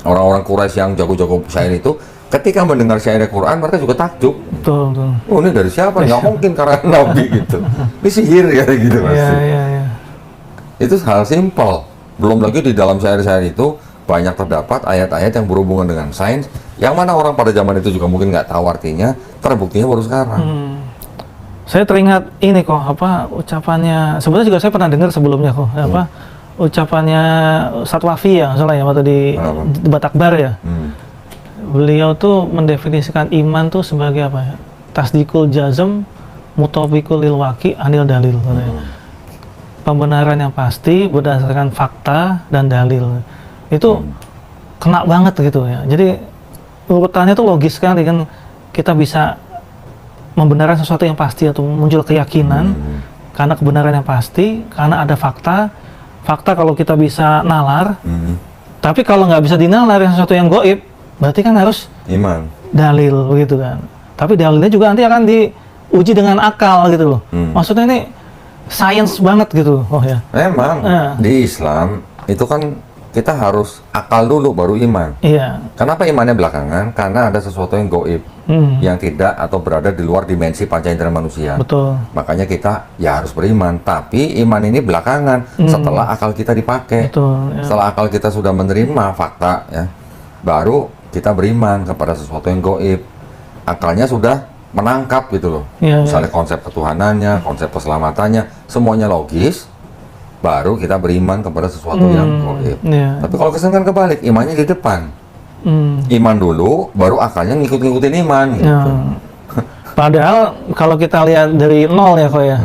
Orang-orang Quraisy yang jago-jago syair itu, ketika mendengar syair Quran, mereka juga takjub. Betul, betul. Oh, ini dari siapa? Nggak mungkin karangan Nabi gitu. Ini sihir ya gitu Mas. Iya, iya, iya. Itu hal simpel. Belum lagi di dalam syair-syair itu banyak terdapat ayat-ayat yang berhubungan dengan sains, yang mana orang pada zaman itu juga mungkin nggak tahu artinya, terbuktinya baru sekarang. Saya teringat ini kok, apa ucapannya, sebenarnya juga saya pernah dengar sebelumnya kok, apa ucapannya Ustadz Wafi ya, salah ya, waktu di debat akbar ya. Beliau tuh mendefinisikan iman tuh sebagai apa ya? Tasdikul jazm, mutabikul lil waqi, anil dalil. Pembenaran yang pasti berdasarkan fakta dan dalil. Itu kena banget gitu ya. Jadi urutannya tuh logis sekali kan, kita bisa membenarkan sesuatu yang pasti atau muncul keyakinan karena kebenaran yang pasti, karena ada fakta. Fakta kalau kita bisa nalar, tapi kalau nggak bisa dinalar yang sesuatu yang goib, berarti kan harus Iman. dalil begitu kan. Tapi dalilnya juga nanti akan diuji dengan akal gitu loh. Maksudnya ini sains banget gitu. Oh ya. Memang di Islam itu kan kita harus akal dulu baru iman. Iya. Kenapa imannya belakangan? Karena ada sesuatu yang goib, yang tidak atau berada di luar dimensi panca indera manusia. Betul. Makanya kita ya harus beriman. Tapi iman ini belakangan setelah akal kita dipakai. Betul. Ya. Setelah akal kita sudah menerima fakta, ya, baru kita beriman kepada sesuatu yang goib. Akalnya sudah menangkap gitu loh. Iya, Misalnya konsep ketuhanannya, konsep keselamatannya, semuanya logis. Baru kita beriman kepada sesuatu yang goib. Iya. Tapi kalau kesan kan kebalik, imannya di depan. Iman dulu, baru akalnya ngikut-ngikutin iman. Gitu. Ya. Padahal kalau kita lihat dari nol ya kok ya,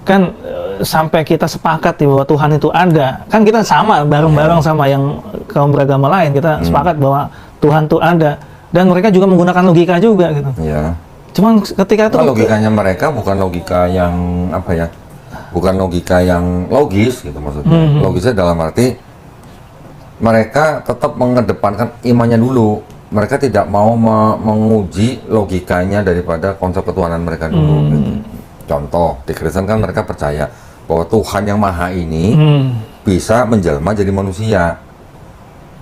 kan sampai kita sepakat ya bahwa Tuhan itu ada, kan kita sama bareng-bareng sama yang kaum beragama lain, kita sepakat bahwa Tuhan itu ada, dan mereka juga menggunakan logika juga gitu. Ya. Cuman ketika itu Logikanya mereka bukan logika yang apa ya? Bukan logika yang logis gitu maksudnya. Logisnya dalam arti mereka tetap mengedepankan imannya dulu. Mereka tidak mau menguji logikanya daripada konsep ketuhanan mereka dulu. Gitu. Contoh, di Kristen kan mereka percaya bahwa Tuhan yang Maha ini bisa menjelma jadi manusia.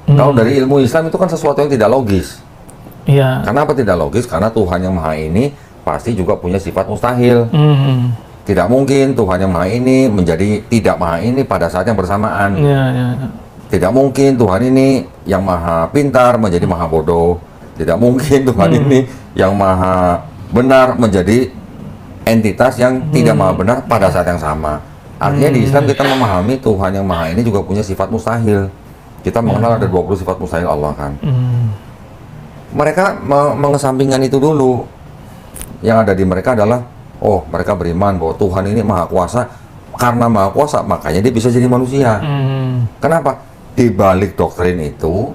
Kalau dari ilmu Islam itu kan sesuatu yang tidak logis. Iya. Kenapa tidak logis? Karena Tuhan yang Maha ini pasti juga punya sifat mustahil. Tidak mungkin Tuhan yang Maha ini menjadi tidak Maha ini pada saat yang bersamaan. Iya, iya. Tidak mungkin Tuhan ini yang Maha pintar menjadi Maha bodoh. Tidak mungkin Tuhan ini yang Maha benar menjadi entitas yang tidak Maha benar pada saat yang sama. Artinya di Islam kita memahami Tuhan yang Maha ini juga punya sifat mustahil. Kita mengenal ada 20 sifat mustahil Allah kan. Mereka mengesampingkan itu dulu. Yang ada di mereka adalah, oh mereka beriman bahwa Tuhan ini Maha Kuasa. Karena Maha Kuasa makanya dia bisa jadi manusia. Kenapa? Di balik doktrin itu,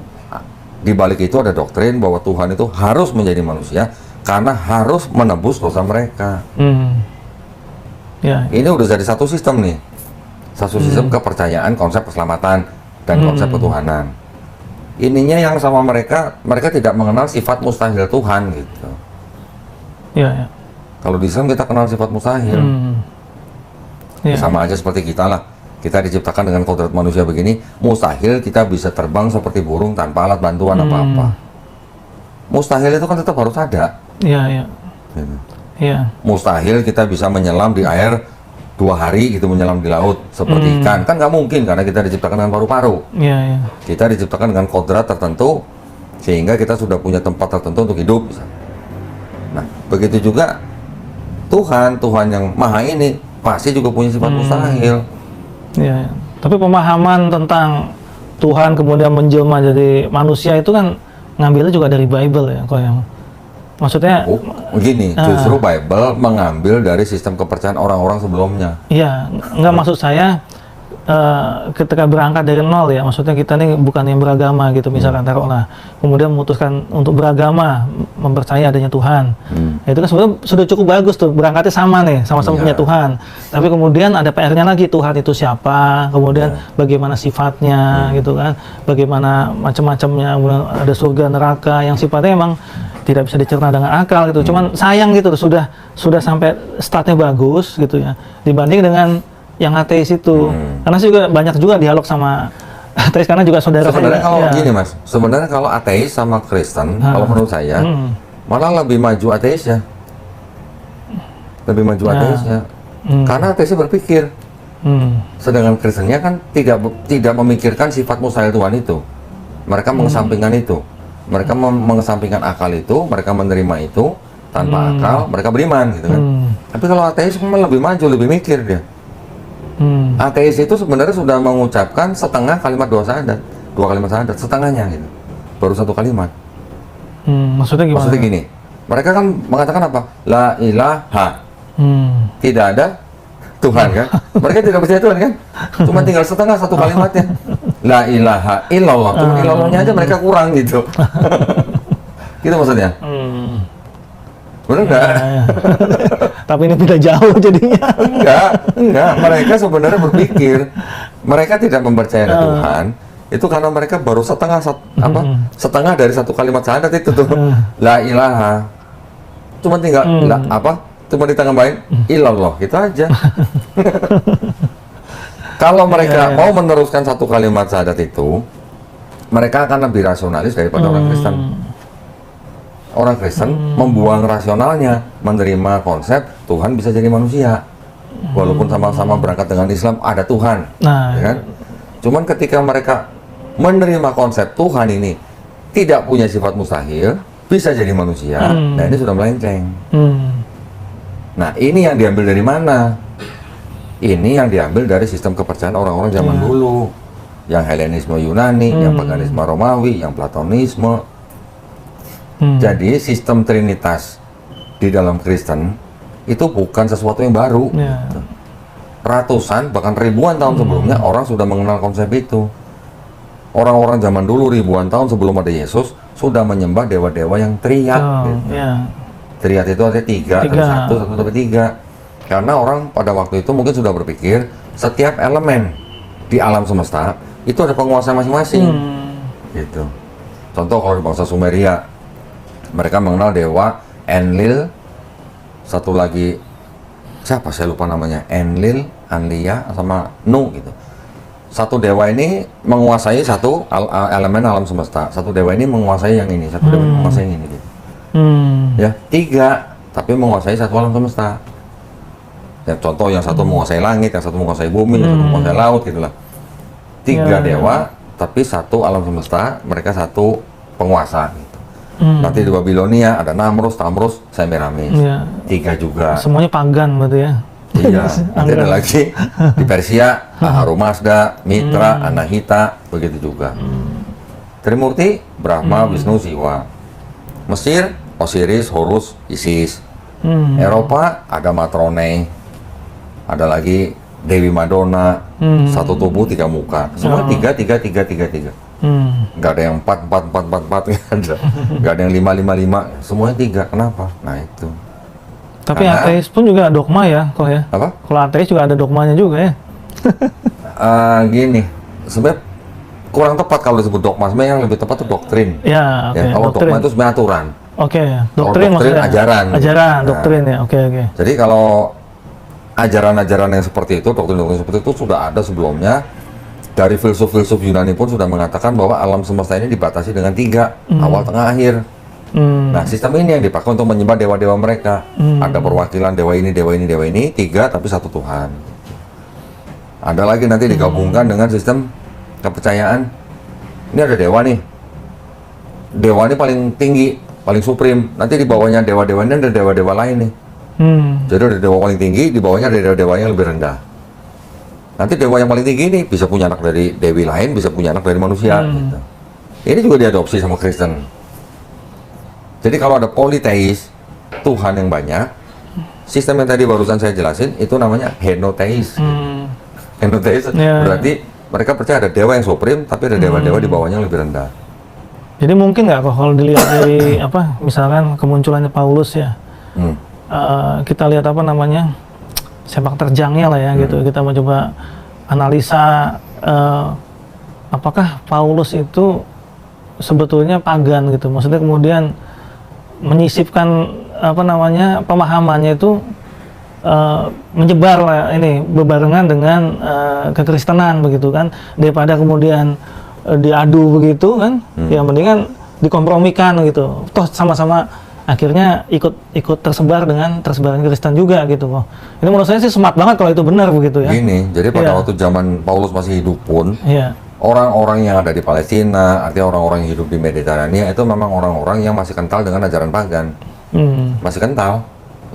di balik itu ada doktrin bahwa Tuhan itu harus menjadi manusia karena harus menebus dosa mereka. Ya. Ini udah jadi satu sistem nih, satu sistem kepercayaan, konsep keselamatan dan konsep ketuhanan. Ininya yang sama mereka, mereka tidak mengenal sifat mustahil Tuhan gitu. Ya, ya. Kalau di Islam kita kenal sifat mustahil. Ya. Sama aja seperti kita lah. Kita diciptakan dengan kodrat manusia begini, mustahil kita bisa terbang seperti burung tanpa alat bantuan apa-apa. Mustahil itu kan tetap harus ada. Iya, iya. Gitu. Iya. Mustahil kita bisa menyelam di air 2 hari gitu, menyelam di laut seperti ikan. Kan nggak mungkin karena kita diciptakan dengan paru-paru. Iya, iya. Kita diciptakan dengan kodrat tertentu sehingga kita sudah punya tempat tertentu untuk hidup. Nah, begitu juga Tuhan yang Maha ini pasti juga punya sifat mustahil. Iya, iya. Tapi pemahaman tentang Tuhan kemudian menjelma jadi manusia itu kan ngambilnya juga dari Bible ya, kok yang maksudnya begini, justru Bible mengambil dari sistem kepercayaan orang-orang sebelumnya. Iya, nggak maksud saya ketika berangkat dari nol ya, maksudnya kita nih bukan yang beragama gitu, misalkan taruhlah, kemudian memutuskan untuk beragama, mempercayai adanya Tuhan. Ya, itu kan sebenarnya sudah cukup bagus tuh, berangkatnya sama nih, sama-sama punya Tuhan. Tapi kemudian ada PR-nya lagi, Tuhan itu siapa, kemudian bagaimana sifatnya gitu kan, bagaimana macam-macamnya, ada surga neraka yang sifatnya emang tidak bisa dicerna dengan akal gitu. Cuman sayang gitu, sudah sampai startnya bagus gitu ya, dibanding dengan yang ateis itu. Karena saya juga banyak juga dialog sama Ateis karena juga saudara Sebenarnya saya. kalau Ya. gini Mas, sebenarnya kalau ateis sama Kristen, kalau menurut saya malah lebih maju ateisnya. Lebih maju ateisnya. Karena ateisnya berpikir. Sedangkan Kristennya kan tidak memikirkan sifat mustahil Tuhan itu. Mereka mengesampingkan itu. Mereka mengesampingkan akal itu, mereka menerima itu tanpa akal, mereka beriman gitu kan. Tapi kalau ateis memang lebih maju, lebih mikir dia. Ateis itu sebenarnya sudah mengucapkan setengah kalimat dua kalimat syahadat, setengahnya gitu. Baru satu kalimat. Maksudnya gimana? Maksudnya gini, mereka kan mengatakan apa? La ilaha. Tidak ada Tuhan kan? Mereka tidak percaya Tuhan kan? Cuma tinggal setengah satu kalimatnya. La ilaha illallah. Cuma illallahnya aja mereka kurang gitu. Gitu maksudnya. Benar nggak? Ya. Tapi ini beda jauh jadinya. Enggak. Mereka sebenarnya berpikir mereka tidak mempercayai Tuhan. Itu karena mereka baru setengah dari satu kalimat syahadat itu tuh. La ilaha. Cuma tinggal cuma ditambahin illallah, itu aja. Kalau mereka mau meneruskan satu kalimat syahadat itu, mereka akan lebih rasionalis daripada orang Kristen. Orang Kristen membuang rasionalnya, menerima konsep Tuhan bisa jadi manusia. Walaupun sama-sama berangkat dengan Islam, ada Tuhan. Ya kan? Cuman ketika mereka menerima konsep Tuhan ini tidak punya sifat mustahil, bisa jadi manusia, nah ini sudah melenceng. Nah, ini yang diambil dari mana? Ini yang diambil dari sistem kepercayaan orang-orang zaman dulu. Yang Helenisme Yunani, yang paganisme Romawi, yang Platonisme. Jadi sistem Trinitas di dalam Kristen itu bukan sesuatu yang baru. Gitu. Ratusan, bahkan ribuan tahun sebelumnya orang sudah mengenal konsep itu. Orang-orang zaman dulu ribuan tahun sebelum ada Yesus sudah menyembah dewa-dewa yang triad. Gitu. Triad itu ada tiga. Satu sampai tiga. Karena orang pada waktu itu mungkin sudah berpikir setiap elemen di alam semesta itu ada penguasa masing-masing. Gitu. Contoh kalau di bangsa Sumeria, mereka mengenal dewa Enlil, satu lagi siapa saya lupa namanya, Enlil, Anlia, sama Nu gitu. Satu dewa ini menguasai satu elemen alam semesta. Satu dewa ini menguasai yang ini, satu dewa ini menguasai yang ini. Gitu. Ya, tiga, tapi menguasai satu alam semesta. Ya, contoh yang satu menguasai langit, yang satu menguasai bumi, yang satu menguasai laut, gitulah. Tiga dewa, tapi satu alam semesta, mereka satu penguasa. Gitu. Nanti di Babilonia ada Namrus, Tamrus, Semiramis. Tiga juga. Semuanya pagan berarti ya? Iya. Nanti ada lagi di Persia, Ahura Mitra, Anahita, begitu juga. Trimurti, Brahma, Wisnu, Siwa. Mesir, Osiris, Horus, Isis. Eropa ada Matrone, ada lagi Dewi Madonna, satu tubuh tiga muka, semua tiga. Nggak ada yang empat, nggak ada yang 5, semuanya tiga. Kenapa? Nah itu. Tapi ateis pun juga dogma ya, kok ya? Apa? Kalau ateis juga ada dogmanya juga ya? Gini, sebenarnya kurang tepat kalau disebut dogma. Sebenarnya yang lebih tepat itu doktrin. Ya, oke. Kalau dogma itu sebenarnya aturan. Oke, doktrin maksudnya. Ajaran. Ajaran, doktrin ya. Oke. Jadi kalau ajaran-ajaran yang seperti itu, doktrin-doktrin seperti itu sudah ada sebelumnya. Dari filsuf-filsuf Yunani pun sudah mengatakan bahwa alam semesta ini dibatasi dengan tiga, awal, tengah, akhir. Nah, sistem ini yang dipakai untuk menyembah dewa-dewa mereka. Ada perwakilan dewa ini, tiga tapi satu Tuhan. Ada lagi nanti digabungkan dengan sistem kepercayaan. Ini ada dewa nih. Dewa ini paling tinggi, paling supreme. Nanti di bawahnya dewa-dewa ini ada dewa-dewa lain nih. Jadi ada dewa paling tinggi, di bawahnya ada dewa-dewa yang lebih rendah. Nanti dewa yang paling tinggi ini bisa punya anak dari dewi lain, bisa punya anak dari manusia. Gitu. Ini juga diadopsi sama Kristen. Jadi kalau ada politeis, Tuhan yang banyak, sistem yang tadi barusan saya jelasin, itu namanya henoteis. Henoteis berarti mereka percaya ada dewa yang supreme, tapi ada dewa-dewa di bawahnya yang lebih rendah. Jadi mungkin nggak kalau dilihat dari misalkan kemunculannya Paulus ya, kita lihat sepak terjangnya lah ya gitu. Kita mau coba analisa apakah Paulus itu sebetulnya pagan gitu. Maksudnya kemudian menyisipkan pemahamannya itu menyebar lah ini berbarengan dengan kekristenan begitu kan, daripada kemudian diadu begitu kan, ya mendingan dikompromikan gitu. Toh sama-sama akhirnya ikut tersebar dengan tersebaran Kristen juga gitu kok. Ini menurut saya sih smart banget kalau itu benar begitu ya. Gini, jadi pada waktu zaman Paulus masih hidup pun, Iya. orang-orang yang ada di Palestina, artinya orang-orang yang hidup di Mediterania itu memang orang-orang yang masih kental dengan ajaran pagan. Masih kental.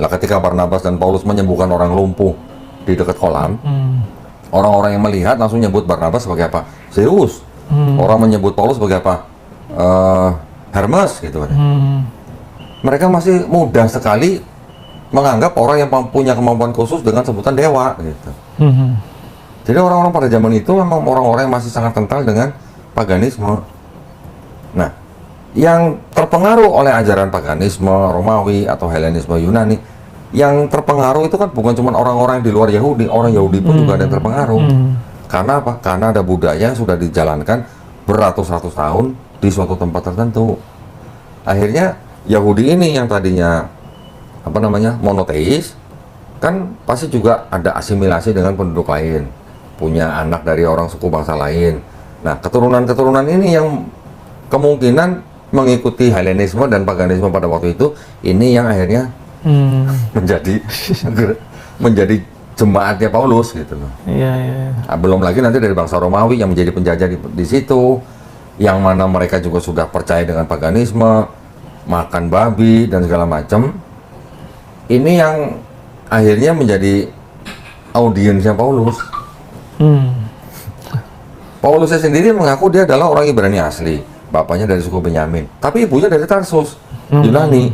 Lah ketika Barnabas dan Paulus menyembuhkan orang lumpuh di dekat kolam, orang-orang yang melihat langsung nyebut Barnabas sebagai apa? Zeus. Orang menyebut Paulus sebagai apa? Hermes gitu kan. Mereka masih mudah sekali menganggap orang yang punya kemampuan khusus dengan sebutan dewa gitu. Jadi orang-orang pada zaman itu memang orang-orang yang masih sangat kental dengan paganisme. Nah, yang terpengaruh oleh ajaran paganisme Romawi atau Helenisme Yunani, yang terpengaruh itu kan bukan cuma orang-orang di luar Yahudi, orang Yahudi pun juga ada yang terpengaruh. Karena apa? Karena ada budaya yang sudah dijalankan beratus-ratus tahun di suatu tempat tertentu. Akhirnya Yahudi ini yang tadinya monoteis, kan pasti juga ada asimilasi dengan penduduk lain, punya anak dari orang suku bangsa lain. Nah, keturunan-keturunan ini yang kemungkinan mengikuti Helenisme dan paganisme pada waktu itu, ini yang akhirnya menjadi jemaatnya Paulus gitu loh. Iya. Nah, belum lagi nanti dari bangsa Romawi yang menjadi penjajah di situ, yang mana mereka juga sudah percaya dengan paganisme, makan babi dan segala macam. Ini yang akhirnya menjadi audiensnya Paulus. Paulusnya sendiri mengaku dia adalah orang Ibrani asli. Bapaknya dari suku Benyamin, tapi ibunya dari Tarsus, Yunani,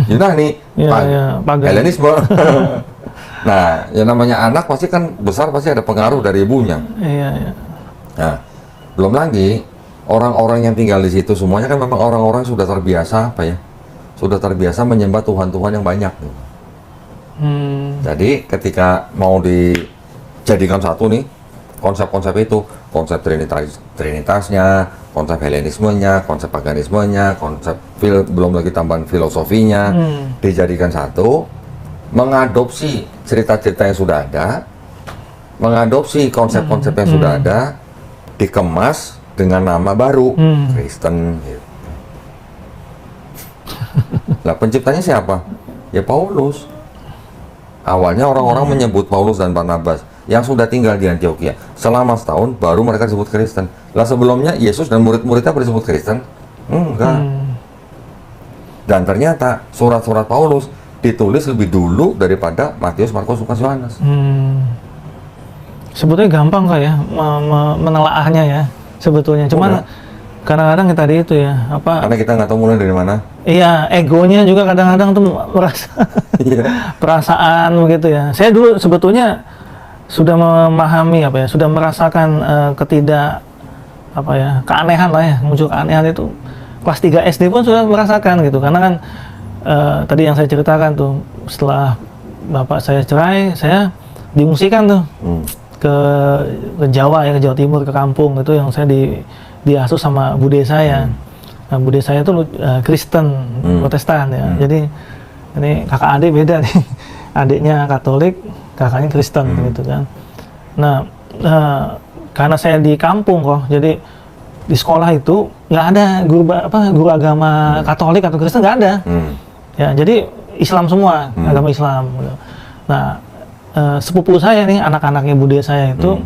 Helenisme. Nah, yang namanya anak pasti kan besar, pasti ada pengaruh dari ibunya. Iya. Nah, belum lagi orang-orang yang tinggal di situ semuanya kan memang orang-orang sudah terbiasa sudah terbiasa menyembah Tuhan-Tuhan yang banyak. Jadi ketika mau dijadikan satu nih, konsep-konsep itu, konsep trinitasnya, konsep Helenismenya, konsep paganismenya, belum lagi tambahan filosofinya, dijadikan satu, mengadopsi cerita-cerita yang sudah ada, mengadopsi konsep-konsep yang sudah ada, dikemas dengan nama baru, Kristen. Gitu. Lah penciptanya siapa? Ya Paulus. Awalnya orang-orang menyebut Paulus dan Barnabas yang sudah tinggal di Antioquia selama setahun, baru mereka disebut Kristen. Lah sebelumnya Yesus dan murid-muridnya disebut Kristen? Enggak. Dan ternyata surat-surat Paulus ditulis lebih dulu daripada Matius, Markus, Lukas, Yohanes. Sebetulnya gampang kok ya menelaahnya ya sebetulnya. Cuman kadang-kadang tadi itu ya karena kita nggak tahu mulai dari mana. Iya, egonya juga kadang-kadang tuh merasa perasaan begitu ya. Saya dulu sebetulnya sudah memahami sudah merasakan keanehan lah ya, muncul keanehan itu kelas 3 SD pun sudah merasakan gitu. Karena kan tadi yang saya ceritakan tuh, setelah bapak saya cerai, saya diungsikan tuh ke Jawa ya, ke Jawa Timur, ke kampung itu yang saya diasuh sama bude saya. Nah, bude saya itu Kristen, Protestan ya. Jadi ini kakak adik beda nih. Adiknya Katolik, kakaknya Kristen gitu kan. Nah, karena saya di kampung kok, jadi di sekolah itu nggak ada guru agama Katolik atau Kristen, nggak ada. Ya, jadi Islam semua, agama Islam. Gitu. Nah, sepupu saya nih, anak-anaknya bude saya itu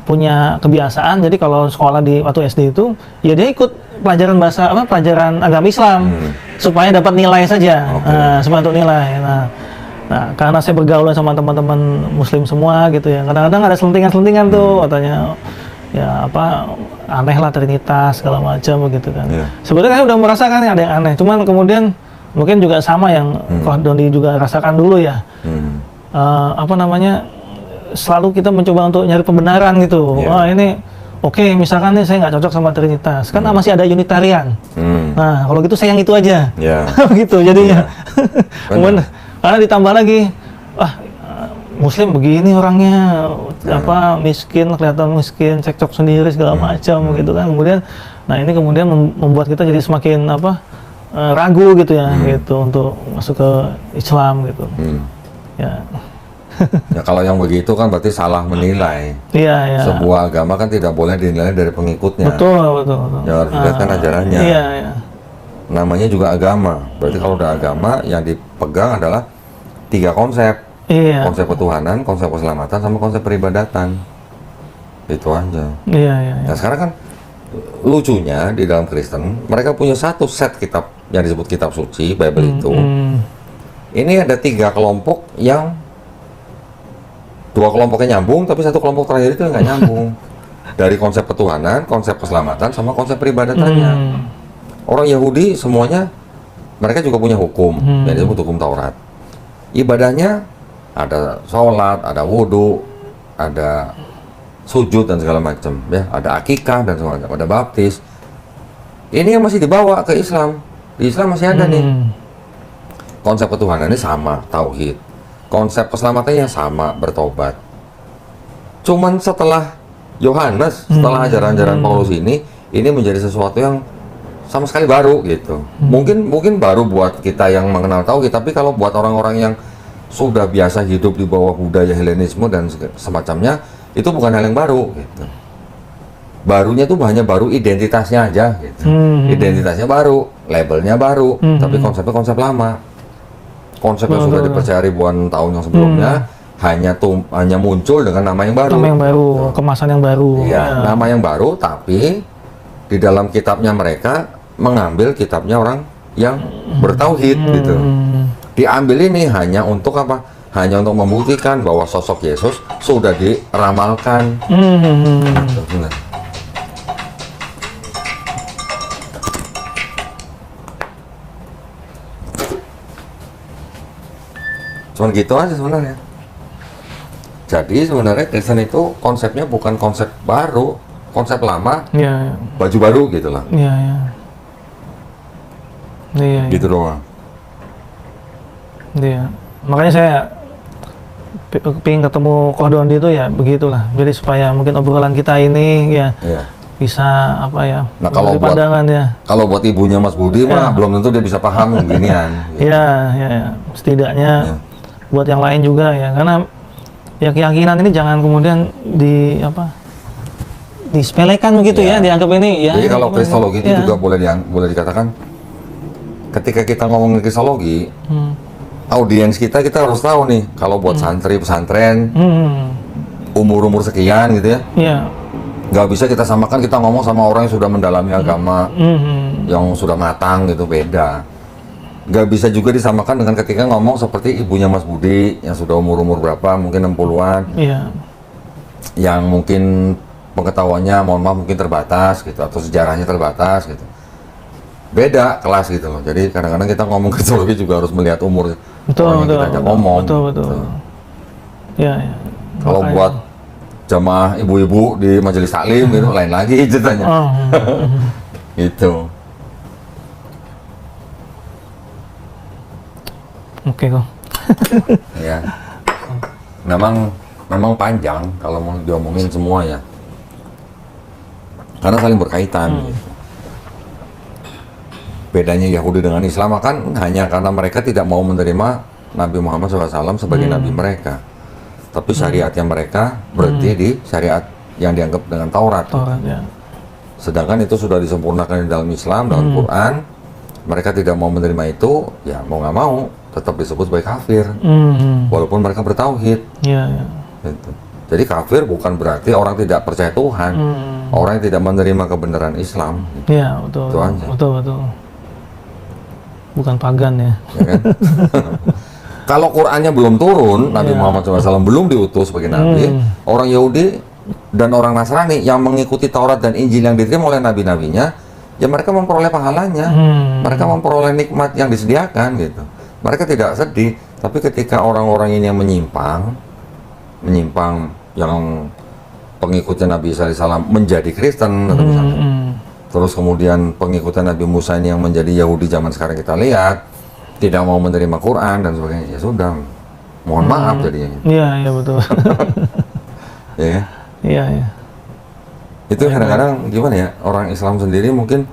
punya kebiasaan. Jadi kalau sekolah waktu SD itu, ya dia ikut pelajaran agama Islam supaya dapat nilai saja, supaya untuk nilai. Nah, karena saya bergaul sama teman-teman Muslim semua gitu ya, kadang-kadang ada selentingan-selentingan tuh katanya ya aneh lah, Trinitas segala macam begitu kan. Sebetulnya saya udah merasakan ada yang aneh, cuman kemudian mungkin juga sama yang Koh Doni juga rasakan dulu ya. Selalu kita mencoba untuk nyari pembenaran gitu. Wah ini oke, misalkan nih saya nggak cocok sama Trinitas, kan masih ada Unitarian. Nah kalau gitu saya yang itu aja. Gitu jadinya. Karena ditambah lagi, Muslim begini orangnya, miskin, kelihatan miskin, cekcok sendiri segala macam gitu kan. Kemudian, nah ini kemudian membuat kita jadi semakin ragu gitu ya, gitu untuk masuk ke Islam gitu. Ya. Ya kalau yang begitu kan berarti salah menilai. Iya, iya. Sebuah agama kan tidak boleh dinilai dari pengikutnya. Betul, betul, betul. Yang harus dilihat kan ajarannya. Iya, iya. Namanya juga agama. Berarti kalau udah agama yang dipegang adalah 3 konsep. Iya. Konsep ketuhanan, konsep keselamatan, sama konsep peribadatan. Itu aja. Iya, iya, iya. Nah sekarang kan lucunya di dalam Kristen, mereka punya satu set kitab yang disebut kitab suci, Bible itu. Ini ada 3 kelompok yang 2 kelompoknya nyambung, tapi 1 kelompok terakhir itu nggak nyambung. Dari konsep ketuhanan, konsep keselamatan, sama konsep peribadatannya. Orang Yahudi semuanya, mereka juga punya hukum, yang disebut hukum Taurat. Ibadahnya ada sholat, ada wudhu, ada sujud dan segala macam, ya, ada akikah dan segala macam, ada baptis. Ini yang masih dibawa ke Islam. Di Islam masih ada nih. Konsep ketuhanannya sama, tauhid. Konsep keselamatannya sama, bertobat. Cuman setelah Yohanes, setelah ajaran-ajaran Paulus ini menjadi sesuatu yang sama sekali baru gitu. Mungkin baru buat kita yang mengenal tauhid, tapi kalau buat orang-orang yang sudah biasa hidup di bawah budaya Helenisme dan semacamnya, itu bukan hal yang baru gitu. Barunya tuh hanya baru identitasnya aja gitu. Identitasnya baru, labelnya baru, tapi konsepnya konsep lama. Konsep yang sudah dipercaya ribuan tahun yang sebelumnya hanya muncul dengan nama yang baru. Nama yang baru, kemasan yang baru. Iya, nama yang baru, tapi di dalam kitabnya mereka mengambil kitabnya orang yang bertauhid gitu. Diambil ini hanya untuk apa? Hanya untuk membuktikan bahwa sosok Yesus sudah diramalkan. Benar. Cuman gitu aja sebenarnya. Jadi sebenarnya Kristen itu konsepnya bukan konsep baru, konsep lama, baju baru gitu lah. Iya, iya. Iya. Gitu doang. Iya. Makanya saya pengen ketemu Kohdondi itu ya begitulah. Jadi supaya mungkin obrolan kita ini ya bisa apa ya? Nah kalau buat kalau buat ibunya Mas Budi mah belum tentu dia bisa paham ginian. Gitu. Ya. Setidaknya buat yang lain juga ya. Karena ya keyakinan ini jangan kemudian disepelekan begitu ya, dianggap ini ya. Jadi kalau kristologi itu juga boleh dikatakan ketika kita ngomongin kristologi, audiens kita harus tahu nih, kalau buat santri pesantren umur sekian gitu ya, nggak bisa kita samakan kita ngomong sama orang yang sudah mendalami agama yang sudah matang gitu, beda. Nggak bisa juga disamakan dengan ketika ngomong seperti ibunya Mas Budi yang sudah umur berapa, mungkin 60-an, yang mungkin pengetahuannya mohon maaf mungkin terbatas gitu, atau sejarahnya terbatas gitu. Beda kelas gitu loh. Jadi kadang-kadang kita ngomong kristologi juga harus melihat umur orang yang kita ajak ngomong. Betul. Ya. Kalau buat jamaah ibu-ibu di majelis taklim gitu lain lagi ceritanya. Gitu. Oke kok. Ya. Memang panjang kalau mau diomongin semua ya. Karena saling berkaitan gitu. Bedanya Yahudi dengan Islam kan hanya karena mereka tidak mau menerima Nabi Muhammad SAW sebagai Nabi mereka. Tapi syariatnya mereka berhenti di syariat yang dianggap dengan Taurat. Ya. Sedangkan itu sudah disempurnakan di dalam Islam, dalam Quran. Mereka tidak mau menerima itu, ya mau nggak mau tetap disebut sebagai kafir. Walaupun mereka bertauhid. Gitu. Jadi kafir bukan berarti orang tidak percaya Tuhan. Orang yang tidak menerima kebenaran Islam. Iya, betul. Itu aja. Betul. Bukan pagan ya. Kan? Kalau Qurannya belum turun, Nabi Muhammad SAW belum diutus sebagai Nabi, orang Yahudi dan orang Nasrani yang mengikuti Taurat dan Injil yang diterima oleh Nabi-Nabinya, ya mereka memperoleh pahalanya, mereka memperoleh nikmat yang disediakan gitu. Mereka tidak sedih, tapi ketika orang-orang ini yang menyimpang yang pengikutnya Nabi Isa AS menjadi Kristen, terus kemudian pengikutnya Nabi Musa ini yang menjadi Yahudi zaman sekarang kita lihat tidak mau menerima Quran dan sebagainya, ya sudah, mohon maaf jadinya. Iya betul. Iya. Itu kadang-kadang gimana ya, orang Islam sendiri mungkin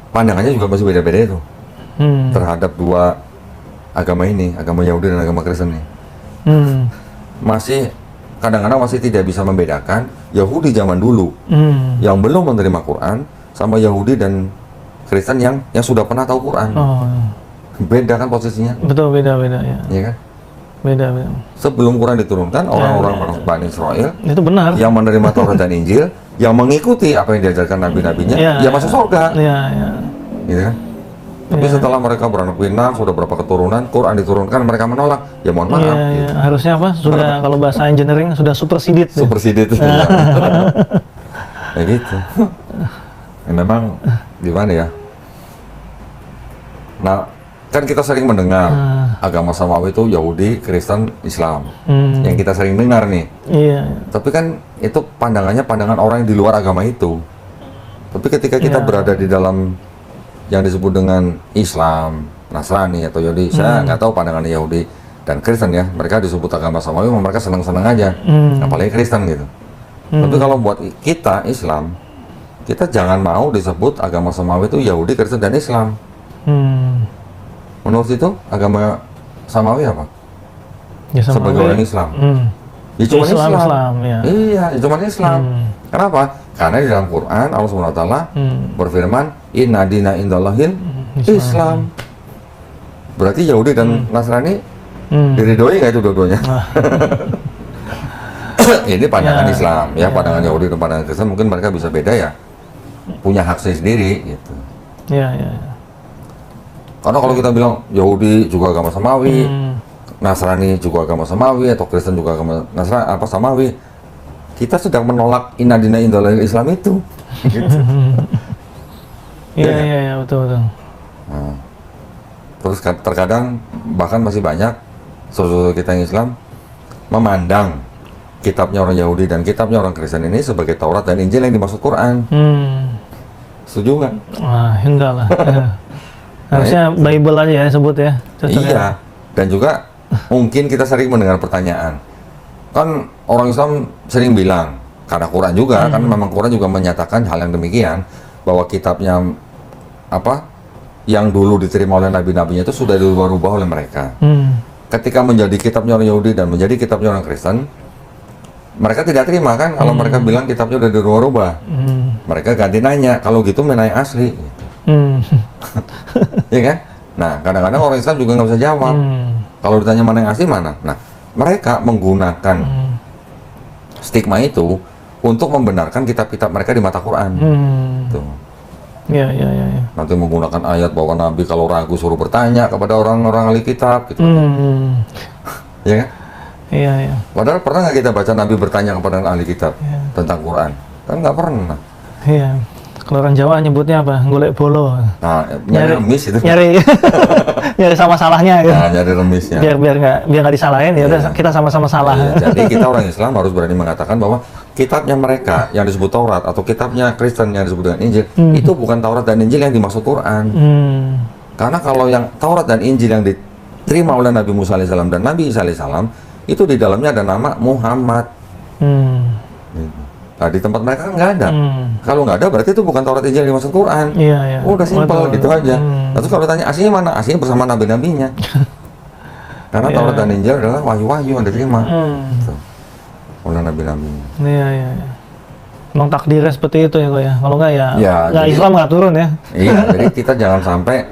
pandangannya juga masih beda-beda itu terhadap dua agama ini, agama Yahudi dan agama Kristen ini. Masih kadang-kadang masih tidak bisa membedakan Yahudi zaman dulu yang belum menerima Quran sama Yahudi dan Kristen yang sudah pernah tahu Quran. Beda kan posisinya? Betul, beda-beda ya. Iya kan? Beda-beda. Sebelum Quran diturunkan, orang-orang Bani Israel Itu benar. yang menerima Taurat dan Injil, yang mengikuti apa yang diajarkan nabi-nabinya, ya masuk surga. Iya, iya. Gitu kan? Tapi setelah mereka beranak pinak, sudah berapa keturunan, Quran diturunkan, mereka menolak. Ya mohon maaf. Iya, Gitu. iya. Harusnya apa? Sudah kalau bahasa engineering sudah superseded. Superseded. Ya gitu. Ya, memang gimana ya? Nah, kan kita sering mendengar agama samawi itu Yahudi, Kristen, Islam. Yang kita sering dengar nih. Iya. Tapi kan itu pandangan orang yang di luar agama itu. Tapi ketika kita berada di dalam yang disebut dengan Islam, Nasrani atau Yahudi, saya nggak tahu pandangan Yahudi dan Kristen ya. Mereka disebut agama samawi, mereka senang-senang aja. Apalagi Kristen gitu. Tapi kalau buat kita Islam, kita jangan mau disebut agama samawi itu Yahudi, Kristen dan Islam. Menurut itu agama samawi apa? Ya, samawi, sebagai orang Islam. Ya cuma Islam. Ya. Iya, ya cuma Islam. Kenapa? Karena di dalam Quran Allah SWT berfirman, Inna dina indallahil Islam. Berarti Yahudi dan Nasrani diridhoi nggak itu dua-duanya? Ini pandangan Islam, ya pandangan Yahudi dan pandangan Kristen mungkin mereka bisa beda ya, punya hak sendiri gitu. Iya, iya. Karena kalau kita bilang Yahudi juga agama samawi, Nasrani juga agama samawi, atau Kristen juga agama Nasrani apa samawi, kita sedang menolak inna dina indallahil Islam itu. Gitu. Iya, iya, iya, betul, betul. Nah, terus terkadang bahkan masih banyak saudara kita yang Islam memandang kitabnya orang Yahudi dan kitabnya orang Kristen ini sebagai Taurat dan Injil yang dimaksud Quran. Setuju nggak? Wah, enggak lah. Harusnya Bible aja ya sebut ya. Cocok iya. Ya? Dan juga mungkin kita sering mendengar pertanyaan. Kan orang Islam sering bilang, karena Quran juga, kan memang Quran juga menyatakan hal yang demikian, bahwa kitabnya apa yang dulu diterima oleh nabi-nabinya itu sudah dirubah-rubah oleh mereka. Ketika menjadi kitabnya orang Yahudi dan menjadi kitabnya orang Kristen, mereka tidak terima kan kalau mereka bilang kitabnya udah dirubah-rubah. Mereka ganti nanya, kalau gitu mana yang asli? Iya kan? Nah, kadang-kadang orang Islam juga nggak bisa jawab. Kalau ditanya mana yang asli mana? Nah, mereka menggunakan stigma itu untuk membenarkan kitab-kitab mereka di mata Quran. Tuh. Iya, iya, iya. Nanti menggunakan ayat bahwa Nabi kalau ragu suruh bertanya kepada orang-orang ahli kitab, gitu. Ya kan? Iya, iya. Padahal pernah nggak kita baca Nabi bertanya kepada ahli kitab tentang Quran? Kan nggak pernah. Iya. Kalau orang Jawa nyebutnya apa? Golek bolo. Nah, nyari remis itu. Nyari nyari sama salahnya gitu. Nah, nyari remisnya. Biar nggak disalahin ya udah kita sama-sama salah. Ya, jadi kita orang Islam harus berani mengatakan bahwa kitabnya mereka yang disebut Taurat atau kitabnya Kristen yang disebut dengan Injil itu bukan Taurat dan Injil yang dimaksud Quran. Karena kalau yang Taurat dan Injil yang diterima oleh Nabi Musa alaihissalam dan Nabi Isa alaihissalam itu di dalamnya ada nama Muhammad. Nah, di tempat mereka kan nggak ada. Kalau nggak ada berarti itu bukan Taurat Injil yang dimaksud Quran. Iya, iya. Udah simpel gitu aja. Terus kalau tanya aslinya mana? Aslinya bersama nabi-nabinya. Karena Taurat dan Injil adalah wahyu-wahyu yang diterima oleh nabi-nabinya. Iya, iya. Emang takdirnya seperti itu ya kok ya. Kalau nggak ya nggak jadi, Islam nggak turun ya. Iya, jadi kita jangan sampai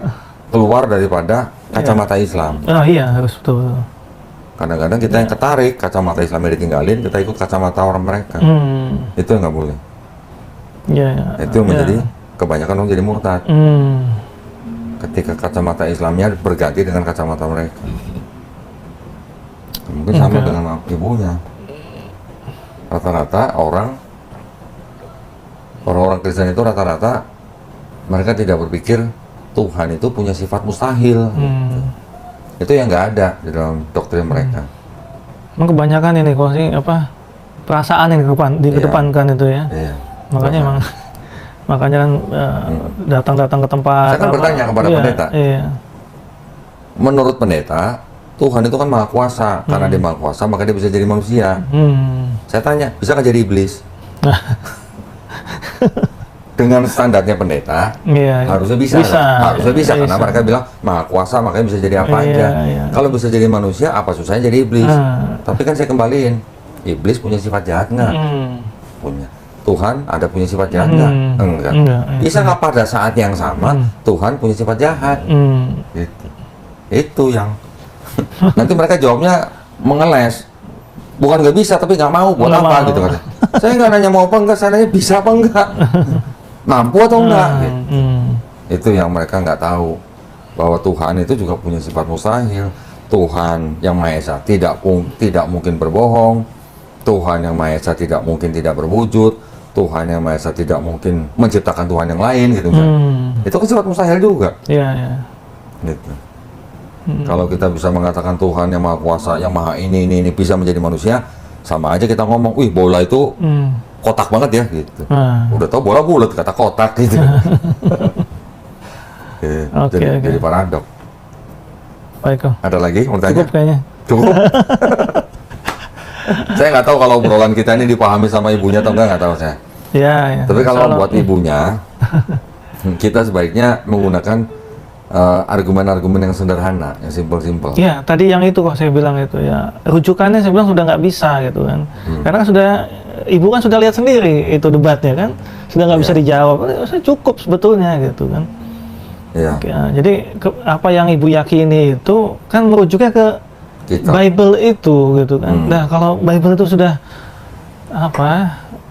keluar daripada kacamata Islam. Iya, harus betul. Kadang-kadang kita yang ketarik kacamata Islamnya ditinggalin, kita ikut kacamata orang mereka. Itu yang nggak boleh. Iya. Itu yang menjadi kebanyakan orang jadi murtad. Ketika kacamata Islamnya berganti dengan kacamata mereka. Mungkin sama dengan ibunya. Rata-rata orang-orang Kristen itu rata-rata mereka tidak berpikir Tuhan itu punya sifat mustahil. Itu yang nggak ada di dalam doktrin mereka. Emang kebanyakan ini kalau sih apa perasaan yang dikedepankan itu ya. Iya. Makanya emang makanya kan datang-datang ke tempat. Saya kan bertanya kepada pendeta. Iya. Menurut pendeta, Tuhan itu kan maha kuasa. Karena dia maha kuasa, maka dia bisa jadi manusia. Saya tanya, bisa nggak jadi iblis? dengan standarnya pendeta Iya, harusnya bisa, harusnya bisa karena mereka bilang maha kuasa makanya bisa jadi apa aja. Kalau bisa jadi manusia apa susahnya jadi iblis? Tapi kan saya kembaliin, iblis punya sifat jahat nggak? Punya. Tuhan ada punya sifat jahat nggak? Enggak. Bisa nggak pada saat yang sama Tuhan punya sifat jahat? Gitu. Itu yang nanti mereka jawabnya mengeles. Bukan nggak bisa tapi nggak mau buat apa gitu kan? Saya nggak nanya mau apa enggak, saya nanya bisa apa enggak, mampu atau enggak gitu. Itu yang mereka nggak tahu bahwa Tuhan itu juga punya sifat mustahil. Tuhan yang Maha Esa tidak mungkin berbohong. Tuhan yang Maha Esa tidak mungkin tidak berwujud. Tuhan yang Maha Esa tidak mungkin menciptakan Tuhan yang lain gitu kan. Itu kan sifat mustahil juga. Iya. Gitu. Kalau kita bisa mengatakan Tuhan yang Maha Kuasa, yang Maha ini bisa menjadi manusia, sama aja kita ngomong, wih bola itu kotak banget ya gitu. Udah tau bola bulat, kata kotak gitu. Jadi paradok. Baik kok. Ada lagi mau tanya? Cukup kayaknya. Cukup. Saya nggak tahu kalau obrolan kita ini dipahami sama ibunya atau nggak tahu saya. Iya. Tapi kalau buat ibunya, kita sebaiknya menggunakan argumen-argumen yang sederhana, yang simpel-simpel. Iya, tadi yang itu kok saya bilang itu ya, rujukannya saya bilang sudah nggak bisa gitu kan. Karena ibu kan sudah lihat sendiri itu debatnya kan, sudah nggak bisa dijawab. Saya cukup sebetulnya gitu kan. Iya. Jadi apa yang ibu yakini itu kan merujuknya ke kita. Bible itu gitu kan. Nah kalau Bible itu sudah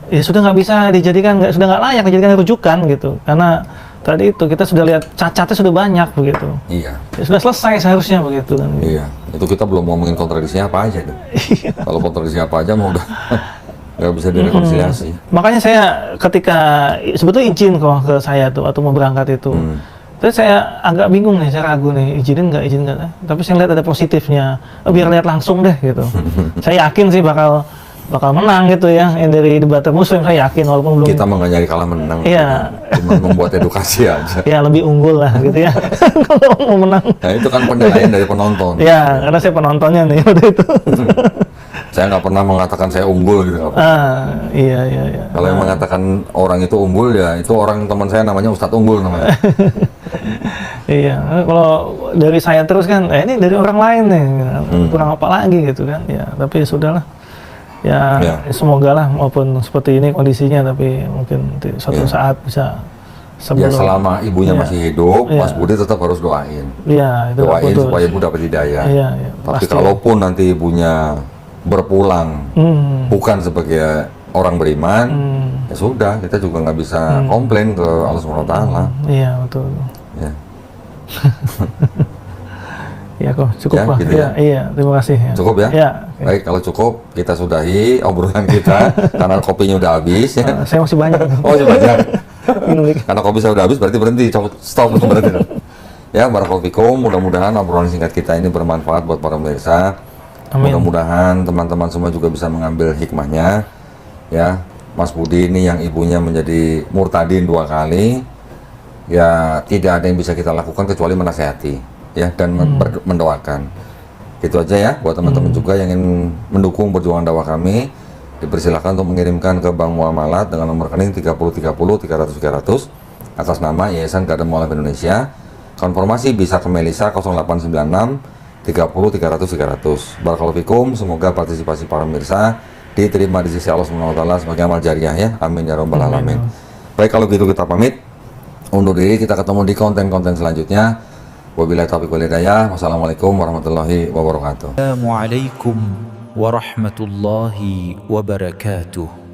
ya sudah nggak bisa dijadikan, sudah nggak layak dijadikan rujukan gitu, karena tadi itu kita sudah lihat cacatnya sudah banyak begitu. Iya. Ya, sudah selesai seharusnya begitu kan. Iya. Itu kita belum ngomongin kontradisinya apa aja tuh. Kalau kontradisi apa aja mau udah nggak bisa direkonsiliasi. Makanya saya ketika sebetulnya izin kok ke saya tuh atau mau berangkat itu. Terus saya agak bingung nih, saya ragu nih, izin nggak. Tapi saya lihat ada positifnya. Biar lihat langsung deh gitu. Saya yakin sih bakal menang gitu ya, yang dari debater muslim saya yakin walaupun belum. Kita mau nggak nyari kalah menang. Iya. Cuma membuat edukasi aja. Ya lebih unggul lah gitu ya. Kalau mau menang. Nah itu kan penilaian dari penonton. Iya, karena saya penontonnya nih waktu itu. Saya nggak pernah mengatakan saya unggul gitu. Iya. Kalau yang mengatakan orang itu unggul ya itu orang teman saya namanya Ustadz Unggul namanya. Iya, kalau dari saya terus kan, ini dari orang lain nih, kurang apa lagi gitu kan. Ya, tapi sudahlah. Ya, semoga lah maupun seperti ini kondisinya, tapi mungkin suatu saat bisa sebelum. Ya selama ibunya masih hidup, Mas Budi tetap harus doain. Iya, itu doain supaya ibu dapat hidayah. Iya, tapi kalaupun nanti ibunya berpulang bukan sebagai orang beriman, ya sudah, kita juga nggak bisa komplain ke Allah SWT. Iya, betul. Ya. Ya kok cukup ya, Pak. gitu Ya, iya, terima kasih. Ya. Cukup ya? Ya. Baik, kalau cukup kita sudahi obrolan kita karena kopinya udah habis. Ya. Saya masih banyak. Oh, masih banyak. Karena kopi saya udah habis berarti berhenti, stop berhenti. Ya, barakallahu fikum. Mudah-mudahan obrolan singkat kita ini bermanfaat buat para pemirsa. Mudah-mudahan teman-teman semua juga bisa mengambil hikmahnya. Ya, Mas Budi ini yang ibunya menjadi murtadin 2 kali. Ya, tidak ada yang bisa kita lakukan kecuali menasehati. Ya, dan mendoakan. Gitu aja ya buat teman-teman juga yang ingin mendukung perjuangan dakwah kami, dipersilakan untuk mengirimkan ke Bank Muamalat dengan nomor rekening 3030 300 atas nama Yayasan Kadam Mualaf Indonesia. Konfirmasi bisa ke Melisa 0896 30 300 300. Barakallahu fikum, semoga partisipasi para pemirsa diterima di sisi Allah Subhanahu wa taala sebagai amal jariah ya. Amin ya rabbal alamin. Baik, kalau gitu kita pamit undur diri, kita ketemu di konten-konten selanjutnya. Wabillahi taufiq wal hidayah. Wassalamualaikum warahmatullahi wabarakatuh. Assalamualaikum warahmatullahi wabarakatuh.